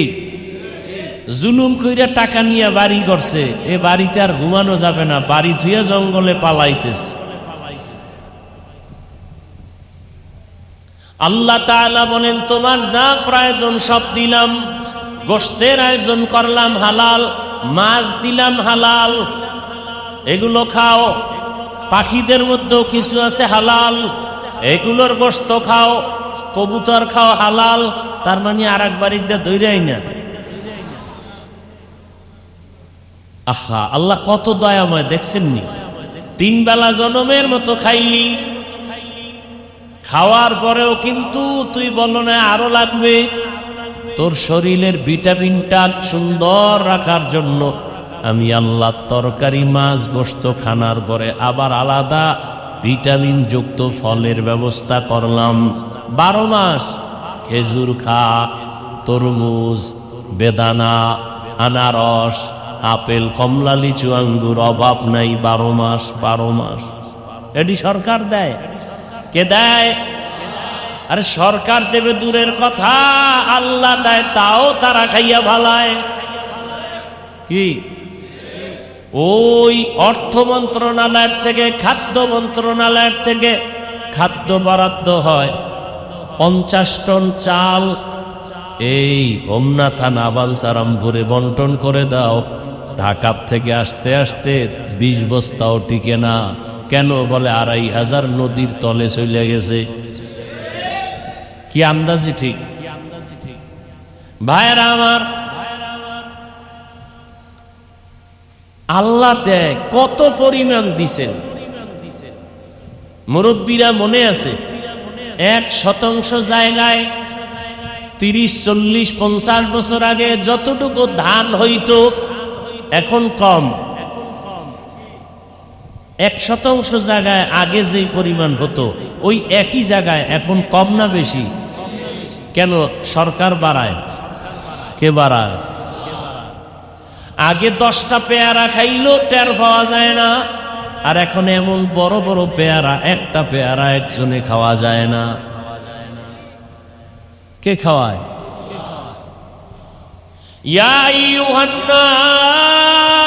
জুলুম কইরা টাকা নিয়ে বাড়ি করছে, এ বাড়িতে আর ঘুমানো যাবে না, বাড়ি ধুয়ে জঙ্গলে পালাইতেছে। আল্লাহ তাআলা বলেন তোমার যা প্রয়োজন সব দিলাম। গোশতের আয়োজন করলাম হালাল, মাছ দিলাম হালাল, এগুলো খাও। পাখিদের মধ্যেও কিছু আছে হালাল, এগুলোর গোশত খাও। কবুতর খাও হালাল, তার মানে আর এক বাড়িটা দৈরাই না। আহা, আল্লাহ কত দয়াময় দেখছেননি? 3 বেলা জনমের মতো খাইলি, খাওয়ার পরেও কিন্তু তুই বলো না আরো লাগবে। তোর শরীরের ভিটামিনটা সুন্দর রাখার জন্য আমি আল্লাহ তরকারি, মাছ, গোশত খানার পরে আবার আলাদা ভিটামিন যুক্ত ফলের ব্যবস্থা করলাম। 12 মাস খেজুর খা, তরমুজ, বেদানা, আনারস, আপেল, কমলা, লিচু, আঙ্গুর, অভাব নাই। 12 মাস 12 মাস। এটি সরকার দেয়? কে দেয়? আরে সরকার দেবে দূরের কথা, আল্লাহ দেয়, তাও তারা খাইয়া ভালায়। কি ওই অর্থ মন্ত্রণালয়ের থেকে, খাদ্য মন্ত্রণালয়ের থেকে খাদ্য বরাদ্দ হয় 50 টন চাল, এই হোমনা থানা বালসারামপুরে বন্টন করে দাও। ঢাকা থেকে আসতে আসতে 20 বস্তাও টিকে না। কেন? বলে 2500 নদীর তলে চলে গেছে। কি আন্দাজি ঠিক? ভাইরা আমার, আল্লাহ দেয় কত পরিমাণ দিছেন। মুরব্বীরা মনে আছে 1% জায়গায় 30, 40, 50 বছর আগে যতটুকু ধান হইতো এখন কম। 1% জায়গায় আগে যেই পরিমাণ হতো ওই একই জায়গায় এখন কম না বেশি? কেন? সরকার বাড়ায়। কে বাড়ায়? আগে 10টা পেয়ারা খাইলেও টের পাওয়া যায় না, আর এখন এমন বড় বড় পেয়ারা, একটা পেয়ারা একজনে খাওয়া যায় না। কে খাওয়ায়? ইয়া আইয়ুহান নাস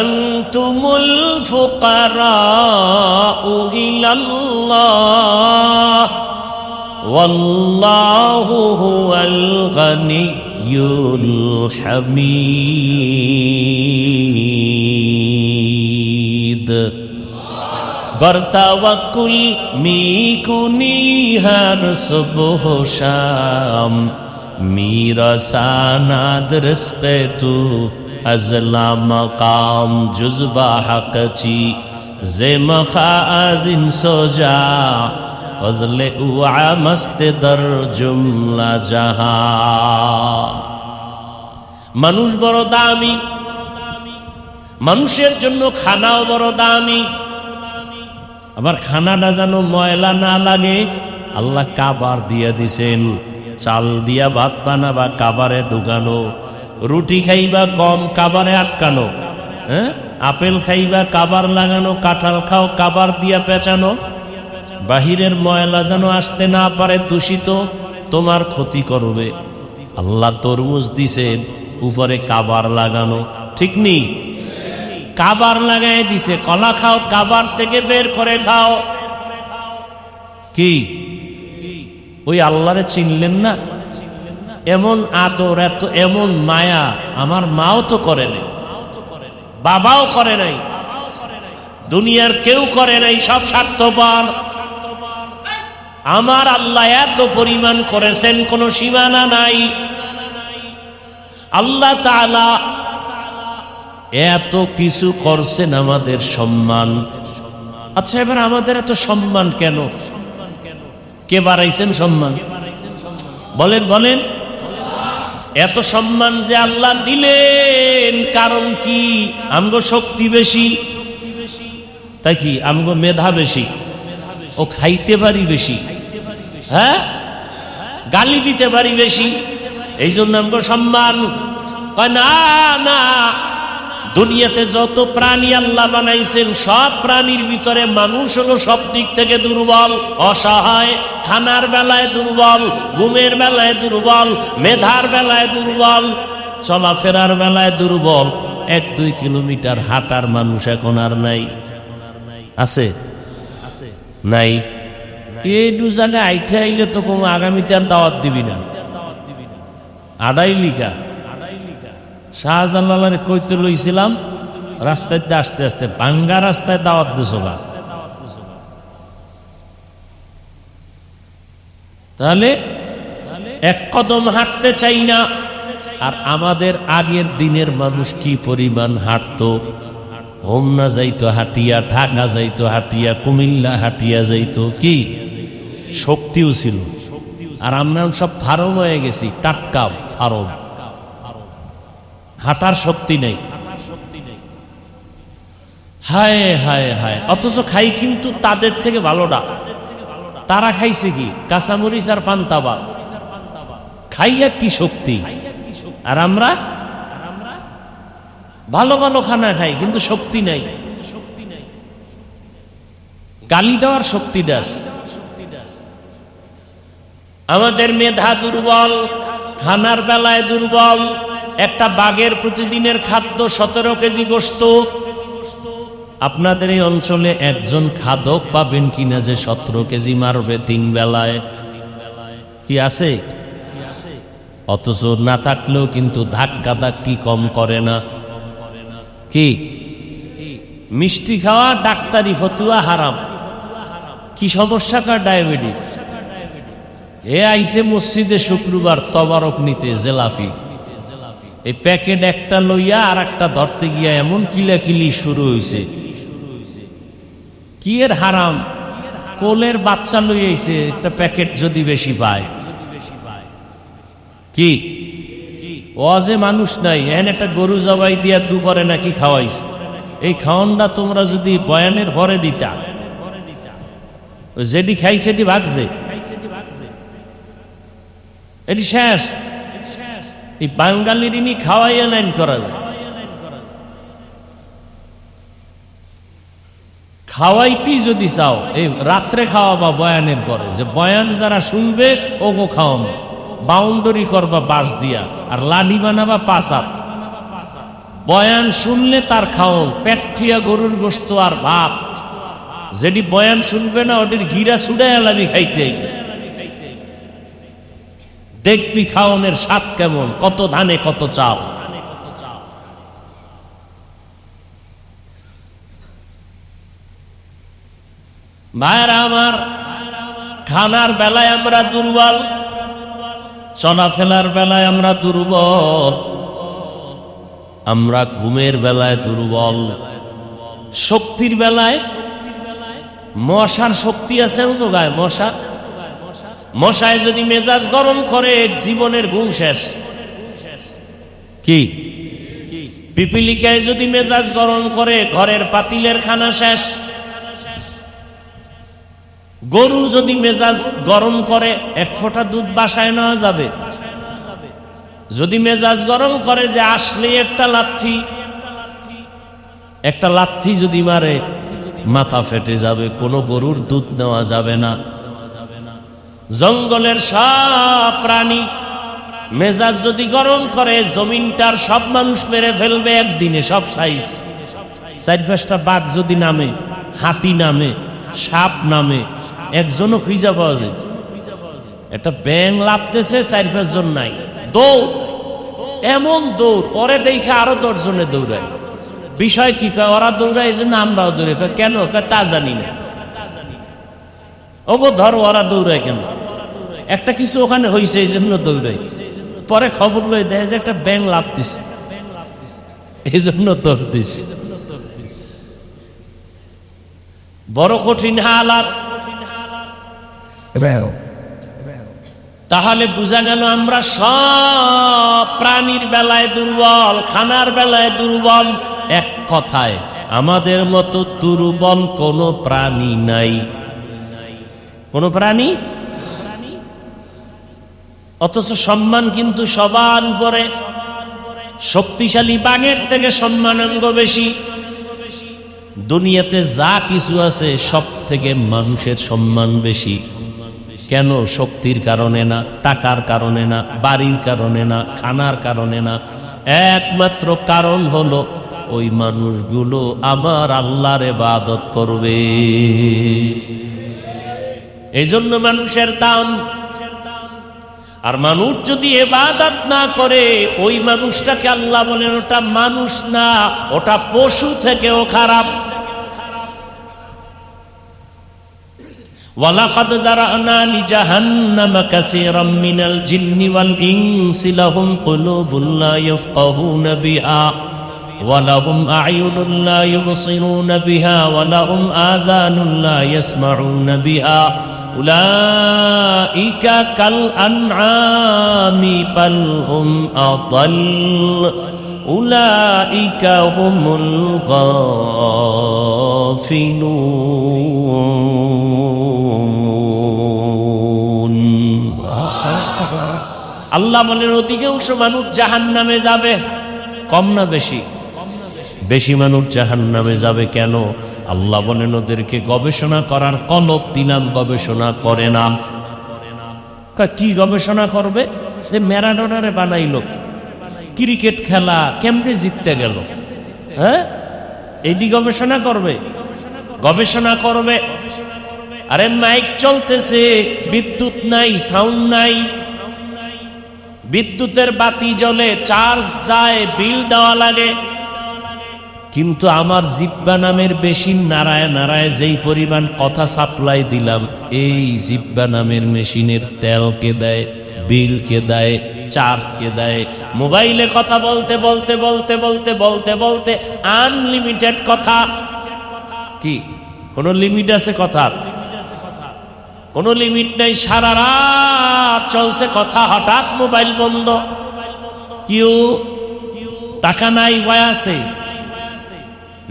আনতুমুল ফুকারাউ ইলাল্লাহ ওয়াল্লাহু হুয়াল গানিয়্যুল হামিদ। বরতাওয়াক্কুল মিকুনি হর সুবহ শাম میرساند رزق تو ازلا مقام جزبہ حق چی زمخا ازن سوجا فضل اوعا مست در جملہ جہاں মানুষ বড় দামি মানুষের জন্য খানাও বড় দামি আবার খানাটা যেন ময়লা না লাগে আল্লাহ কাবার দিয়ে দিছেন চাল দিয়া ভাত বানাবা কাবারে ঢুকানো রুটি খাইবা গম কাবারে আটকানো হ্যাঁ আপেল খাইবা কাবার লাগানো কাঁঠাল খাও কাবার দিয়া পেঁচানো বাহিরের ময়লা যেন আসতে না পারে দূষিত তোমার ক্ষতি করবে আল্লাহ তরমুজ দিছেন উপরে কাবার লাগানো ঠিক নেই কাবার লাগাই দিছে কলা খাও কাবার থেকে বের করে খাও কি ওই আল্লাহরে চিনলেন না এমন আদর এত এমন মায়া আমার মাও তো করে নাই বাবাও করে নাই দুনিয়ার কেউ করে নাই সব স্বার্থপর আমার আল্লাহ এত পরিমাণ করেছেন কোনো সীমানা নাই আল্লাহ তাআলা এত কিছু করছেন আমাদের সম্মান আচ্ছা এবার আমাদের এত সম্মান কেন কে বাড়াইছেন সম্মান বলেন বলেন এত সম্মান যে আল্লাহ দিলেন কারণ কি আমগো শক্তি বেশি তাই কি আমগো মেধা বেশি ও খাইতে পারি বেশি হ্যাঁ গালি দিতে পারি বেশি এই জন্য আমগো সম্মান না না দুনিয়াতে যত প্রাণী আল্লাহ বানাইছেন সব প্রাণীর ভিতরে মানুষ হলো সব দিক থেকে দুর্বল অসহায় খানার বেলায় দুর্বল ঘুমের বেলায় দুর্বল মেধার বেলায় দুর্বল চলাফেরার বেলায় দুর্বল 1-2 কিলোমিটার হাঁটার মানুষ এখন আর নাই আছে নাই এই দুজানে আইঠে আইলে তো কোনো আগামীতে আর দাওয়াত দিবি না আড়াই লিখা শাহজালাল কইতে লইছিলাম রাস্তায় আস্তে আস্তে ভাঙ্গা রাস্তায় দাওয়াত দিছো তাহলে এক কদম হাঁটতে চাই না আর আমাদের আগের দিনের মানুষ কি পরিমাণ হাঁটতো হোমনা যাইতো হাঁটিয়া ঢাকা যাইতো হাঁটিয়া কুমিল্লা হাঁটিয়া যাইতো কি শক্তিও ছিল আর আমরা সব ফার্ম হয়ে গেছি টাটকা ফার্ম হাঁটার শক্তি নেই হায় হায় হায় অথচ খাই কিন্তু তাদের থেকে ভালোটা তারা খাইছে কি কাঁচামরিচ আর পান্তাবা খাইয়া কি শক্তি আর আমরা ভালো ভালো খানা খাই কিন্তু শক্তি নাই গালি দেওয়ার শক্তি দাস আমাদের মেধা দুর্বল খানার বেলায় দুর্বল একটা বাঘের প্রতিদিনের খাদ্য 17 কেজি গোশত আপনাদের এই অঞ্চলে একজন খাদক পাবেন কিনা যে 17 কেজি মারবে 3 বেলায় কি আছে অথচ না থাকলেও কিন্তু ধাক্কা ধাক্কি কম করে না কি মিষ্টি খাওয়া ডাক্তারি ফতুয়া হারাম কি সমস্যা কার ডায়াবেটিস এ আইছে মসজিদে শুক্রবার তবারক নিতে জেলাফি এই প্যাকেট একটা লইয়া আর একটা ধরতে গিয়া এমন কিলাকিলি শুরু হয়েছে কি এর হারাম কোলের বাচ্চা লইয়াছে একটা প্যাকেট যদি বেশি পায় কি ওয়াজে মানুষ নাই এখানে একটা গরু জবাই দিয়া দুপুরে নাকি খাওয়াইছে এই খাওয়ানটা তোমরা যদি বয়ানের পরে দিতা যেটি খাই সেটি ভাগছে এটি শেষ এই বাঙালির ইনি খাওয়াইয়া লাইন করা যায় খাওয়াইতেই যদি চাও এই রাত্রে খাওয়াবা বয়ানের পরে যে বয়ান যারা শুনবে ওগো খাওয়াবো বাউন্ডারি করবা বাঁশ দিয়া আর লাঠি বানাবা 5 হাত বয়ান শুনলে তার খাওন পেটঠিয়া গরুর গোশত আর ভাত যেটি বয়ান শুনবে না ওটির গিরা ছুড়াই আলামি খাইতে দেখবি খাওনের স্বাদ কেমন কত ধানে কত চাল ভাইরা আমার, খানার বেলায় আমরা দুর্বল, চলাফেরার বেলায় আমরা দুর্বল, আমরা ঘুমের বেলায় দুর্বল, শক্তির বেলায় মশার শক্তি আছে তো গায়ে, মশায় যদি মেজাজ গরম করে জীবনের ঘুম শেষ। কি পিপিলিকায় যদি মেজাজ গরম করে ঘরের পাতিলের খানা শেষ। গরু যদি মেজাজ গরম করে এক ফোঁটা দুধ বাসায় নেওয়া যাবে। যদি মেজাজ গরম করে যে আসলে একটা লাথি যদি মারে মাথা ফেটে যাবে, কোনো গরুর দুধ নেওয়া যাবে না। জঙ্গলের সব প্রাণী মেজাজ যদি গরম করে জমিনটার সব মানুষ মেরে ফেলবে একদিনে, সব সাইজ। 4-5টা বাঘ যদি নামে, হাতি নামে, সাপ নামে, একজনও খুঁজা পাওয়া যায়। একটা ব্যাং লাফতেছে, 4-5 জন নাই, দৌড়, এমন দৌড়, ওরে দেখে আরো 10 জনে দৌড়ায়। বিষয় কি, ওরা দৌড়ায় এই জন্য আমরাও দৌড়ে। কেন? তা জানি না। ওগো ধরো, ওরা দৌড়ায় কেন? একটা কিছু ওখানে হয়েছে এই জন্য দৌড়ায়। পরে খবর লই দেয় যে একটা ব্যাং লাফতেছে, এই জন্য দৌড় দিচ্ছে। বড় কঠিন হালাত। তাহলে বোঝা গেল আমরা সব প্রাণীর বেলায় দুর্বল, খানার বেলায় দুর্বল। এক কথায় আমাদের মতো দুর্বল কোনো প্রাণী নাই, কোনো প্রাণী। অথচ সম্মান কিন্তু সবার উপরে। শক্তিশালী বাঘের থেকে সম্মানাঙ্গ বেশি। দুনিয়াতে যা কিছু আছে সব থেকে মানুষের সম্মান বেশি। কেন? শক্তির কারণে না, টাকার কারণে না, বাড়ির কারণে না, খানার কারণে না। একমাত্র কারণ হলো ওই মানুষগুলো আমার আল্লাহর ইবাদত করবে। এই জন্য মানুষের দাম। আর মানুষ যদি ইবাদত না করে, ওই মানুষটাকে আল্লাহ বলেন ওটা মানুষ না, ওটা পশু থেকেও খারাপ। ওয়ালাকাদ যারানা লিজাহান্নামা কাসীরাম মিনাল জিন্নি ওয়াল ইনসি লাহুম কুলুবুন লা ইয়াফকাহুনা বিহা ওয়া লাহুম আ'য়ুনুন লা ইউবসিরুনা বিহা ওয়া লাহুম আযানুন লা ইয়াসমাউনা বিহা উলাইকা কাল আনআমি বাল হুম আদাল উলাইকা হুমুল গাফিলুন। আল্লাহ বলেন অধিকাংশ মানুষ জাহান্নামে যাবে। কম না বেশি? বেশি মানুষ জাহান্নামে যাবে। কেন? আল্লাহ বলেন ওদেরকে গবেষণা করার কলব দিলাম, গবেষণা করে না। কি গবেষণা করবে? যে ম্যারাডোনারে বানাইল, ক্রিকেট খেলা কেমনে জিততে গেল, হ্যাঁ, এইটি গবেষণা করবে? গবেষণা করবে। আরে মাইক চলতেছে, বিদ্যুৎ নাই, সাউন্ড নাই, বিদ্যুতের বাতি জ্বলে, চার্জ যায়, বিল দেওয়া লাগে। কিন্তু আমার জিব্বা নামের মেশিন নাড়ায় নাড়ায় যেই পরিমাণ কথা সাপ্লাই দিলাম, এই জিব্বা নামের মেশিনের তেল কে দেয়, বিল কে দেয়, চার্জ কে দেয়। মোবাইলে কথা বলতে বলতে বলতে বলতে বলতে বলতে আনলিমিটেড কথা। কি কোনো লিমিট আছে কথার? কোনো লিমিট নেই। সারা রাত চলছে কথা, হঠাৎ মোবাইল বন্ধ। কেউ টাকা নাই, ভয় আছে,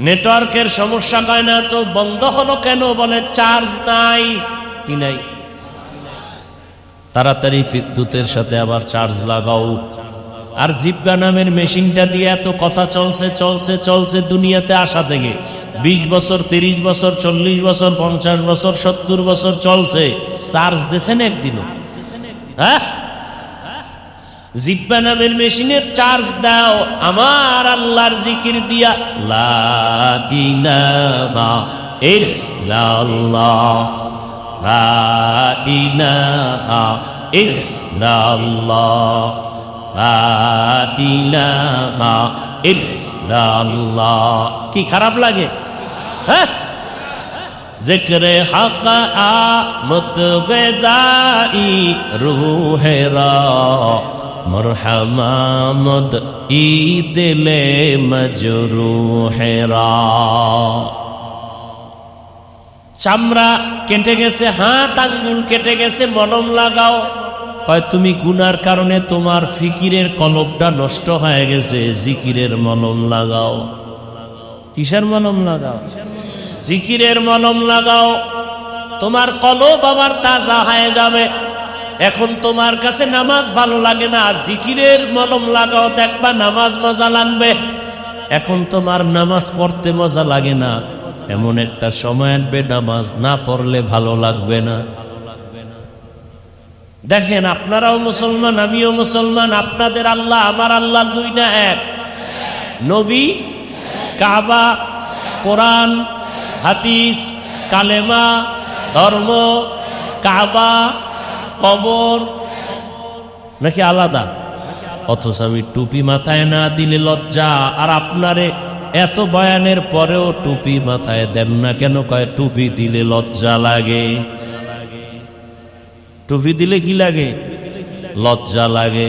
নেটওয়ার্কের সমস্যা, কয় না তো বন্ধ হলো কেন? বলে চার্জ নাই। কি নাই? তাড়াতাড়ি বিদ্যুতের সাথে আবার চার্জ লাগাও। আর জিব্বা নামের মেশিনটা দিয়ে এত কথা চলছে চলছে চলছে দুনিয়াতে আসা থেকে 20 বছর, 30 বছর, 40 বছর, 50 বছর, 70 বছর চলছে। চার্জ দিয়েছেন একদিনও? হ্যাঁ, জিব্বা নামের মেশিনের চার্জ দাও আমার আল্লাহর জিকির দিয়া। লা ইলাহা ইল্লাল্লাহ, লা ইলাহা ইল্লাল্লাহ, লা ইলাহা ইল্লাল্লাহ। কি খারাপ লাগে? হ্যাঁ, जिक्र हक आमद गदाई रूहेरा मरहमामद ई दिले मजरूहेरा। চামড়া কেটে গেছে, হাত আঙ্গুল কেটে গেছে, মলম লাগাও। কয় তুমি গুনার কারণে তোমার ফিকিরের কলবটা নষ্ট হয়ে গেছে, জিকিরের মলম লাগাও। কিসের মলম লাগাও? জিকিরের মলম লাগাও, তোমার কলব আবার তাজা হয়ে যাবে। এখন তোমার কাছে নামাজ ভালো লাগে না, জিকিরের মলম লাগাও, দেখবা নামাজ মজা লাগবে। এখন তোমার নামাজ পড়তে মজা লাগে না, এমন একটা সময় আসবে নামাজ না পড়লে ভালো লাগবে না। দেখেন, আপনারাও মুসলমান, আমিও মুসলমান, আপনাদের আল্লাহ আমার আল্লাহ দুই না এক? নবী, কাবা, কোরআন, হাদিস, কালেমা, ধর্ম, কাবা, কবর নাকি আলাদা? অথচ আমি টুপি মাথায় না দিলে লজ্জা, আর আপনারে এত বয়ানের পরেও টুপি মাথায় দেন না কেন? কয় টুপি দিলে লজ্জা লাগে। টুপি দিলে কি লাগে? লজ্জা লাগে।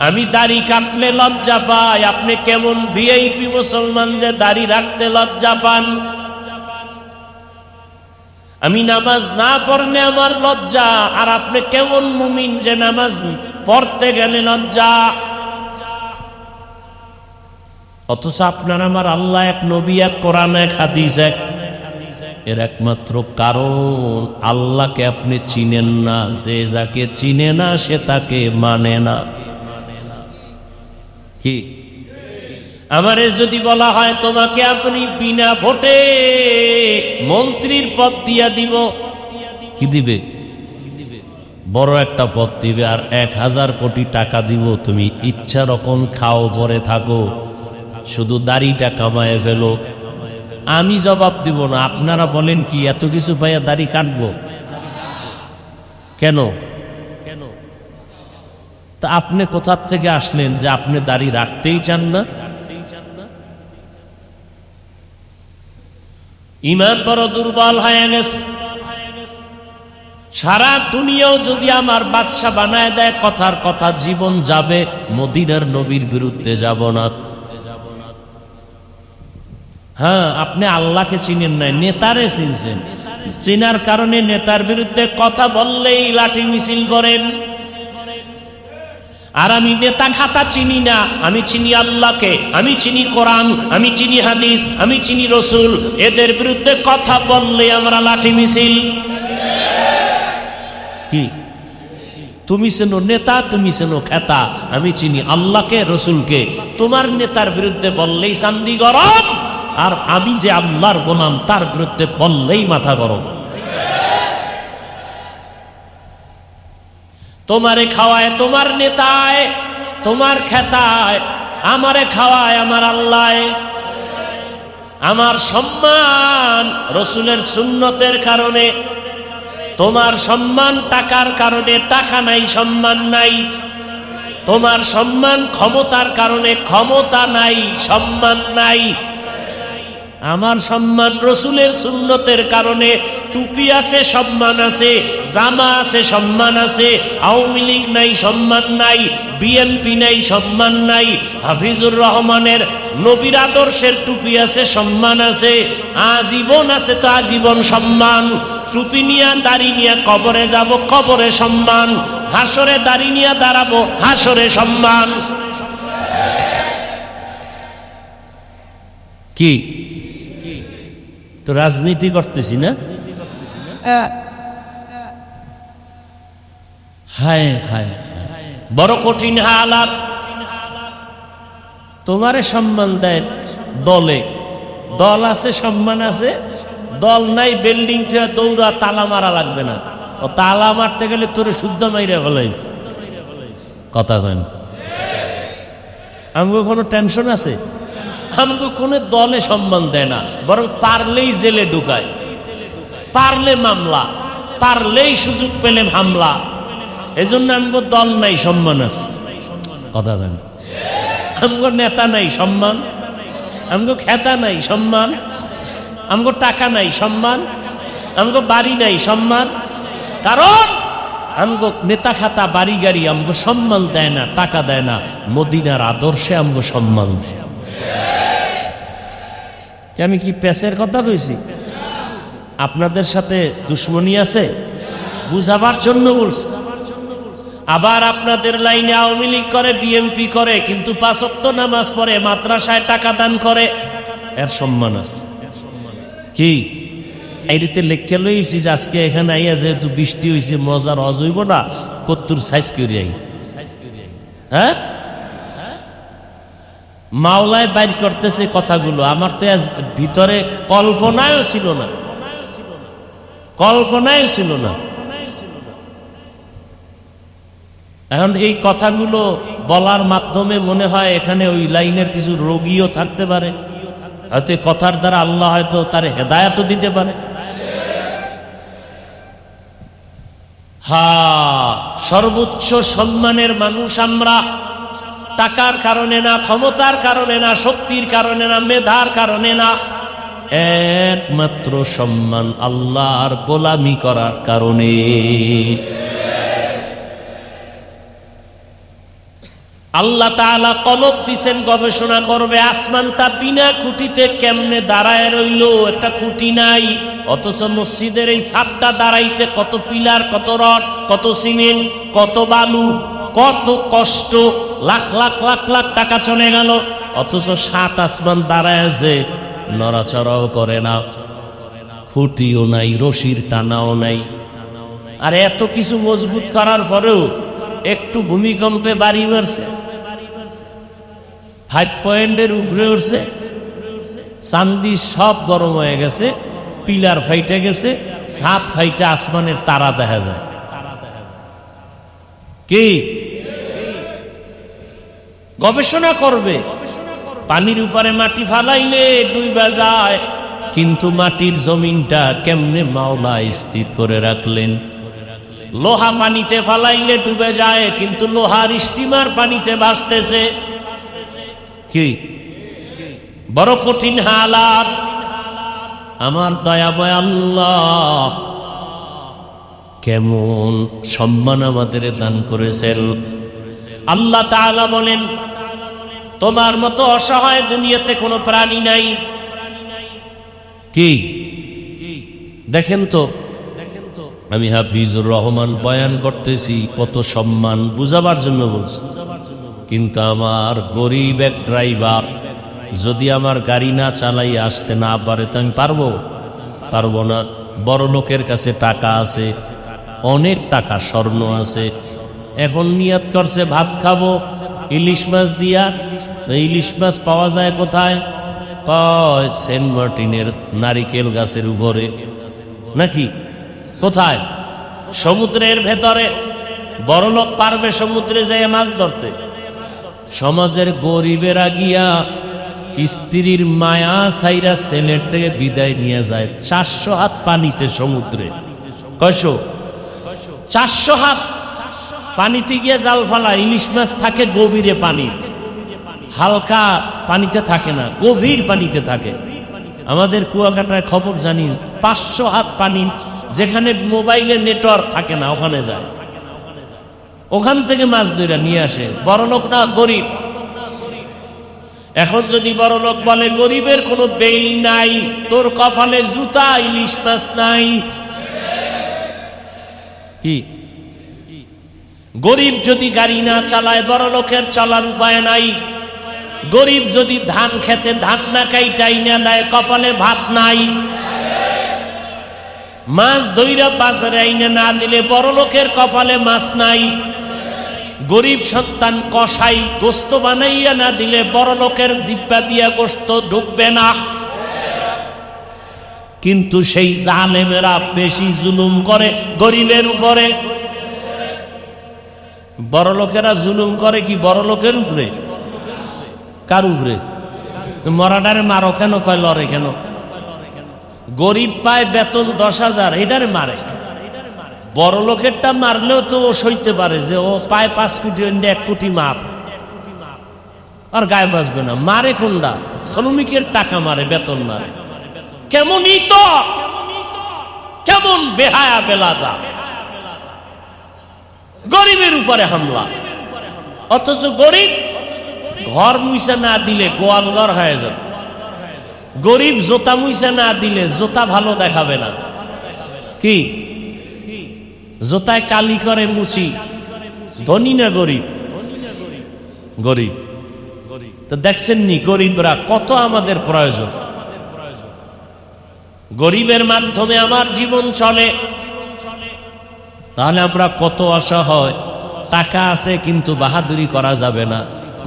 আমি দাড়ি কাটলে লজ্জা পাই, আপনি কেমন ভিআইপি মুসলমান যে দাড়ি রাখতে লজ্জা পান? আমি নামাজ না পড়লে আমার লজ্জা, আর আপনি কেমন মুমিন যে নামাজ পড়তে গেলে লজ্জা? অথচ আপনার আমার আল্লাহ এক, নবী এক, কোরআন এক, হাদিস এক। এর একমাত্র কারণ আল্লাহকে আপনি চিনেন না। যে যাকে চিনে না সে তাকে মানে না। কি আমারে যদি বলা হয় তোমাকে আপনি বিনা ভোটে মন্ত্রীর পদ দিয়া দিব, কি দিবে? বড় একটা পদ দিবে, আর 1000 কোটি টাকা দিব, তুমি ইচ্ছা রকম খাও, পরে থাকো, শুধু দাড়িটা কামায় ফেলো। আমি জবাব দিব না। আপনারা বলেন কি এত কিছু পাইয়া দাড়ি কাটবো কেন? তা আপনি কোথা থেকে আসলেন যে আপনি দাড়ি রাখতেই চান না? ঈমান বড় দুর্বল হয়ে গেছে। সারা দুনিয়াও যদি আমার বাদশা বানায় দেয়, কথার কথা জীবন যাবে, মদিনার নবীর বিরুদ্ধে যাব না। হ্যাঁ, আপনি আল্লাহকে চিনেন নাই, নেতারে চিনছেন। চিনার কারণে নেতার বিরুদ্ধে কথা বললেই লাঠি মিছিল করেন। আর আমি নেতা খাতা চিনি না, আমি চিনি আল্লাহকে, আমি চিনি কোরআন, আমি চিনি হাদিস, আমি চিনি রসুল। এদের বিরুদ্ধে কথা বললে আমরা লাঠি মিছিল। কি তুমি চেনো নেতা, তুমি চেনো খেতা, আমি চিনি আল্লাহকে, রসুলকে। তোমার নেতার বিরুদ্ধে বললেই চান্দি গরম, আর আমি যে আল্লাহর গোলাম তার বিরুদ্ধে বললেই মাথা গরম। তোমারে খাওয়ায় তোমার নেতায়, তোমার খেতায়, আমারে খাওয়ায় আমার আল্লাহ। আমার সম্মান রসুলের সুন্নতের কারণে, তোমার সম্মান টাকার কারণে টাকা নাই, সম্মান নাই। তোমার সম্মান ক্ষমতার কারণে ক্ষমতা নাই, সম্মান নাই। আমার সম্মান রসুলের সুন্নতের কারণে, টুপি আছে সম্মান আছে, জামা আছে সম্মান আছে। আওয়ামী লীগ নাই, সম্মান নাই। বিএনপি নাই, সম্মান নাই। হাফিজুর রহমানের নবীর আদর্শের টুপি আছে, সম্মান আছে। আজীবন আছে তো আজীবন সম্মান। টুপি নিয়ে দাড়ি নিয়ে কবরে যাব, কবরে সম্মান। হাসরে দাড়ি নিয়ে দাঁড়াবো, হাসরে সম্মান। কি তো রাজনীতি করতেছি না? হায় হায়, বড় কঠিন হালাত। তোমারে সম্মান দেয় দলে, দল আছে, সম্মান আছে। দল নাই, বিল্ডিং থেকে দৌড়া, তালা মারা লাগবে না। ও তালা মারতে গেলে তোরে শুদ্ধ মাইরা ফেলাই। কথা কেন? আমাকে কোনো টেনশন আছে? আমাকে কোনো দলে সম্মান দেয় না, বরং পারলেই জেলে ঢুকায়, পারলে মামলা, পারলেই সুযোগ পেলে হামলা। এই জন্য আমাকে দল নাই, সম্মান আছে। কথা কেন? আমগো নেতা নাই, সম্মান। আমগো খেতা নাই, সম্মান। আমগো টাকা নাই, সম্মান। আমগো বাড়ি নাই, সম্মান। কারণ আমগো নেতা খাতা বাড়ি গাড়ি আমগো সম্মান দেয় না, টাকা দেয় না। মদিনার আদর্শে আমগো সম্মান দেয়। আমি কি পেশের কথা কইছি? আপনাদের সাথে দুশ্মনী আছে, বুঝাবার জন্য বলছি। আবার আপনাদের লাইনে আওয়ামী লীগ করে, বিএনপি করে, কিন্তু 5 ওয়াক্ত নামাজ পড়ে, মাদ্রাসায় টাকা দান করে, এর সম্মান আছে কি? এই রীতি লেখা লইছি যে আজকে এখানে আইয়া যেহেতু বৃষ্টি হয়েছে, মজার হজ হইব না, কত্তুর সাইজ করি আই। হ্যাঁ, মাওলায় বাইর করতেছে কথাগুলো, আমার তো ভিতরে কল্পনায়ও ছিল না, কল্পনায়ও ছিল না। এখন এই কথাগুলো বলার মাধ্যমে মনে হয় এখানে ওই লাইনের কিছু রোগীও থাকতে পারে, হয়তো কথার দ্বারা আল্লাহ হয়তো তার হেদায়েতও দিতে পারে। সর্বোচ্চ সম্মানের মানুষ আমরা, টাকার কারণে না, ক্ষমতার কারণে না, শক্তির কারণে না, মেধার কারণে না, একমাত্র সম্মান আল্লাহর গোলামি করার কারণে। আল্লাহ তাআলা কলব দিছেন, গবেষণা করবে আসমানটা বিনা খুঁটিতে কেমনে দাঁড়ায় রইল, একটা খুঁটি নাই, অথচ মসজিদের এই ছাদটা দাঁড়াইতে কত পিলার, কত রড, কত সিমেন্ট, কত বালু, কত কষ্ট, লাখ লাখ লাখ লাখ টাকা চলে গেল, অথচ 7 আসমান দাঁড়ায় আছে, নড়াচড়াও করে না, খুঁটিও নাই, রশির টানাও নাই। আর এত কিছু মজবুত করার পরেও একটু ভূমিকম্পে বাড়ি মারছে, 5 পয়েন্টের উপরে উঠছে, চান্দি সব গরম হয়ে গেছে, পিলার ফাইটে গেছে, ছাদ ফাইটে আসমানের তারা দেখা যায়। কি গবেষণা করবে? পানির উপরে মাটি ফালাইলে ডুইবা যায়, কিন্তু মাটির জমিনটা কেমনে মাওলা স্থির করে রাখলেন। লোহা পানিতে ফালাইলে ডুবে যায়, কিন্তু লোহার স্টিমার পানিতে ভাসতেছে। কি বড় কঠিন হালাত। আমার দয়াময় আল্লাহ কেমন সম্মান আমাদের দান করেছেন। আল্লাহ তাআলা বলেন, তোমার মতো অসহায় দুনিয়াতে কোনো প্রাণী নাই। কি দেখেন তো, আমি হাফিজুর রহমান বয়ান করতেছি, কত সম্মান বুঝাবার জন্য বলছি। কিন্তু আমার গরিব এক ড্রাইভার যদি আমার গাড়ি না চালাই আসতে না পারে, তো আমি পারবো না। বড় লোকের কাছে টাকা আছে, অনেক টাকা, স্বর্ণ আছে, এখন নিয়ত করছে ভাত খাবো ইলিশ মাছ দিয়া। ইলিশ মাছ পাওয়া যায় কোথায়? সেন্ট মার্টিনের নারিকেল গাছের উপরে, নাকি কোথায়? সমুদ্রের ভেতরে। বড়লোক পারবে সমুদ্রে যেয়ে মাছ ধরতে? সমাজের গরিবেরা গিয়া স্ত্রীর মায়া ছাইরা ছেলের থেকে বিদায় নিয়ে যায় 400 হাত পানিতে সমুদ্রে। কয়শো? 400 হাত পানিতে গিয়ে জাল ফালা। ইলিশ মাছ থাকে গভীরে পানি, হালকা পানিতে থাকে না, গভীর পানিতে থাকে। আমাদের কুয়াকাটায় খবর জানি 500 হাত পানি, যেখানে মোবাইলের নেটওয়ার্ক থাকে না, ওখানে যায়, ওখান থেকে মাছ ধরে নিয়ে আসে। বড়লোক না, গরিব। এখন যদি বড়লোক বলে গরিবের কোনো বেইল নাই, তোর কপালে জুতা, ইলিশ মাছ নাই। কি গরিব যদি গাড়ি না চালায়, বড়লোকের চলার উপায় নাই। গরিব যদি ধান খেতে ধান না কাইটাই না দেয়, কপালে ভাত নাই। মাছ ধইরা বাজারে আইনে না দিলে, বড়লোকের কপালে মাছ নাই। গরিব সন্তান কষাই গোস্ত বানাইয়া না দিলে, বড়লোকের জিহ্বা দিয়া গোস্ত ঢুকবে না। কিন্তু সেই জালেমেরা বেশি জুলুম করে গরিবের উপরে। বড়লোকেরা জুলুম করে কি বড়লোকের উপরে? কার উপরে? মরাডারে মারো কেন, কয় লড়ে কেন? গরিব পায় বেতন 10,000, এটারে মারে। বড় লোকেরটা মারলেও তো ও সইতে পারে যে ও পায় 5 কোটি, 1 কোটি মাপ, আর গায়ে বাঁচবে না। মারে কোনটা? শ্রমিকের টাকা মারে, বেতন মারে। কেমনই তো কেমন বেহায়া বেলাজা, গরিবের উপরে হামলা। অথচ গরিব ঘর মুইসা না দিলে গোয়াল ঘর হয়ে যাবে, গরিব জোতা মুইসা না দিলে জোতা ভালো দেখাবে না। কি জোতায় কালি করে মুছি, ধনী না গরিব? গরিব। তো দেখছেন নি গরিবরা কত আমাদের প্রয়োজন, গরিবের মাধ্যমে আমার জীবন চলে। তাহলে আমরা কত অসহায়, টাকা আছে কিন্তু বাহাদুরি করা যাবে না।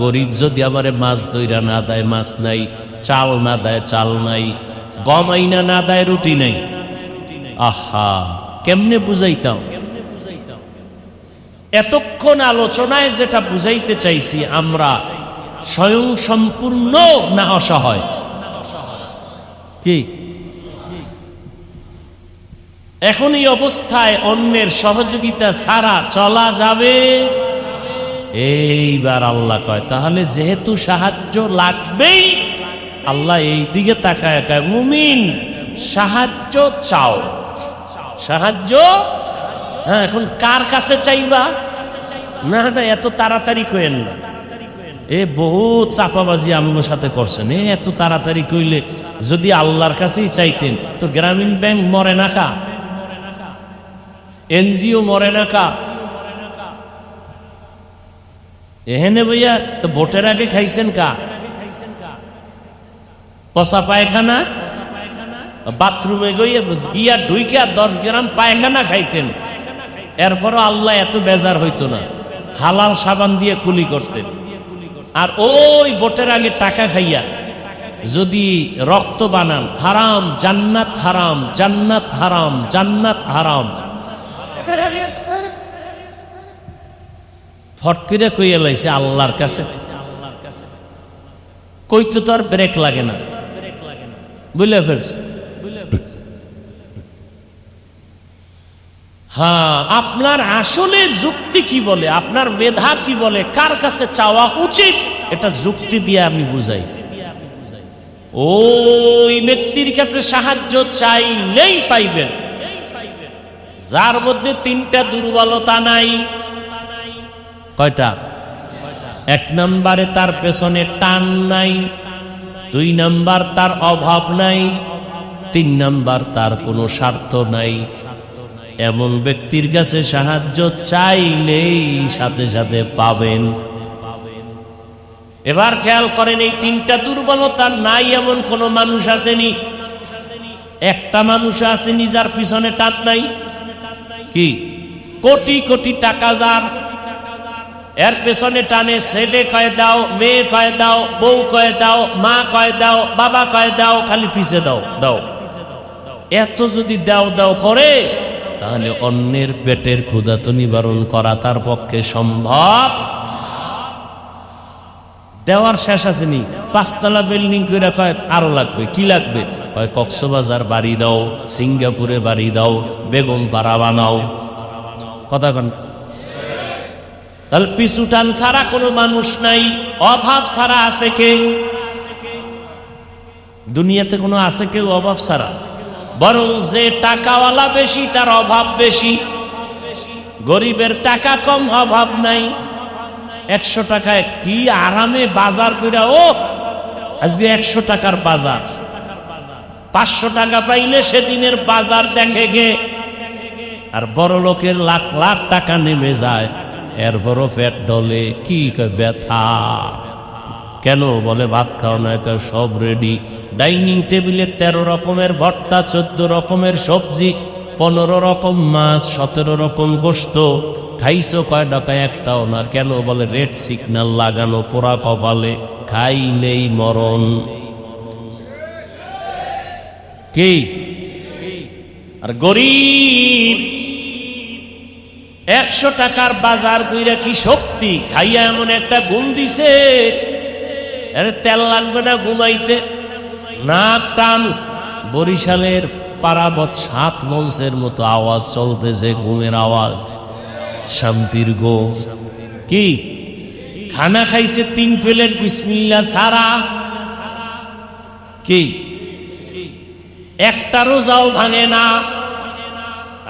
গরিব যদি আমারে মাছ দইরা না দেয়, মাছ নাই, চাল না দেয়, চাল নাই, গম আইনা না দেয়, রুটি নাই, আহা কেমনে বুঝাইতাম? এতক্ষণ আলোচনায় যেটা বুঝাইতে চাইছি, আমরা স্বয়ং সম্পূর্ণ না অসহায়? কি এখন এই অবস্থায় অন্যের সহযোগিতা ছাড়া চলা যাবে? এইবার আল্লাহ কয়, তাহলে যেহেতু সাহায্য লাগবেই, আল্লাহ এই দিকে তাকায় কয়, মুমিন সাহায্য চাও। সাহায্য, হ্যাঁ, এখন কার কাছে চাইবা? না না, এত তাড়াতাড়ি কইেন না। বহুত চাপাবাজি আমার সাথে করছেন। এত তাড়াতাড়ি কইলে যদি আল্লাহর কাছেই চাইতেন তো গ্রামীণ ব্যাংক মরে না কা, এনজিও মরে না কা, এহেনে ভাইয়া তো ভোটের আগে খাইছেন কা? পচা পায়খানা, বাথরুমে গিয়া ঢুইকা 10 গ্রাম পায়খানা খাইতেন, এরপরও আল্লাহ এত বেজার হইতো না, হালাল সাবান দিয়ে কুলি করতেন। আর ওই ভোটের আগে টাকা খাইয়া যদি রক্ত বানান, হারাম জান্নাত, হারাম জান্নাত, হারাম জান্নাত, হারাম, ফট করে কইয়া লাইছে আল্লাহর কাছে, কইতে তো আর ব্রেক লাগে না, বুঝলে ফেলছে। হ্যাঁ, আপনার আসলে যুক্তি কি বলে, আপনার মেধা কি বলে, কার কাছে চাওয়া উচিত, এটা যুক্তি দিয়ে আমি বুঝাই। ওই ব্যক্তির কাছে সাহায্য চাইলেই পাইবেন যার মধ্যে 3টা দুর্বলতা নাই। কয়টা? 1 নম্বরে তার পেছনে টান নাই, 2 নম্বর তার অভাব নাই, 3 নম্বর তার কোনো স্বার্থ নাই। এমন ব্যক্তির কাছে সাহায্য চাইলেই সাথে সাথে পাবেন। এবার খেয়াল করেন, এই 3টা দুর্বলতা নাই এমন কোন মানুষ আসেনি? একটা মানুষ আসেনি যার পিছনে টান নাই? কি কোটি কোটি টাকা যার, এর পেছনে টানে, ছেলে কয়ে দাও, মেয়ে কয়ে দাও, বউ কয়ে দাও, মা কয়ে দাও, বাবা কয়ে দাও, খালি পিছে দাও দাও। এত যদি দাও দাও করে, তাহলে অন্যের পেটের ক্ষুধা তো নিবারণ করা তার পক্ষে সম্ভব? দেওয়ার শেষ আসেনি। 5 তলা বিল্ডিং করে কয় আরো লাগবে। কি লাগবে? কয় কক্সবাজার বাড়ি দাও, সিঙ্গাপুরে বাড়ি দাও, বেগম পাড়া বানাও। কথা কন। তাহলে পিছু টান ছাড়া কোনো মানুষ নাই, অভাব ছাড়া আছে কে? দুনিয়াতে কোনো আছে কেউ অভাব ছাড়া? বরং যে টাকাওয়ালা বেশি তার অভাব বেশি, গরিবের টাকা কম, অভাব নাই। 100 টাকায় কি আরামে বাজার কইরা, ও আজকে 100 টাকার বাজার, 500 টাকা পাইলে সেদিনের বাজার দেখে গে। আর বড় লোকের লাখ লাখ টাকা নেমে যায়, এরপরও পেট ডলে। কি কয় ব্যথা? কেন? বলে ভাত খাও না, সব রেডি। ডাইনিং টেবিলে 13 রকমের ভর্তা, 14 রকমের সবজি, 15 রকম মাছ, 17 রকম গোশত। খাইছো কয় টাকায়? একটাও না। কেন? বলে রেড সিগন্যাল লাগানো, পোড়া কপালে, খাইলেই মরণ। কি? আর গরিব 100 টাকার বাজার কইরা কি শক্তি, খাইয়া এমন একটা ঘুম দিছে, আরে তেল লাগবে না ঘুমাইতে, না টান। বরিশালের পারাবত 7 লঞ্চের মতো আওয়াজ চলতেছে, ঘুমের আওয়াজ, শান্তির গো। কি? খানা খাইছে 3 প্লেট বিসমিল্লাহ ছাড়া। কি? একটা রোজাও ভাঙে না।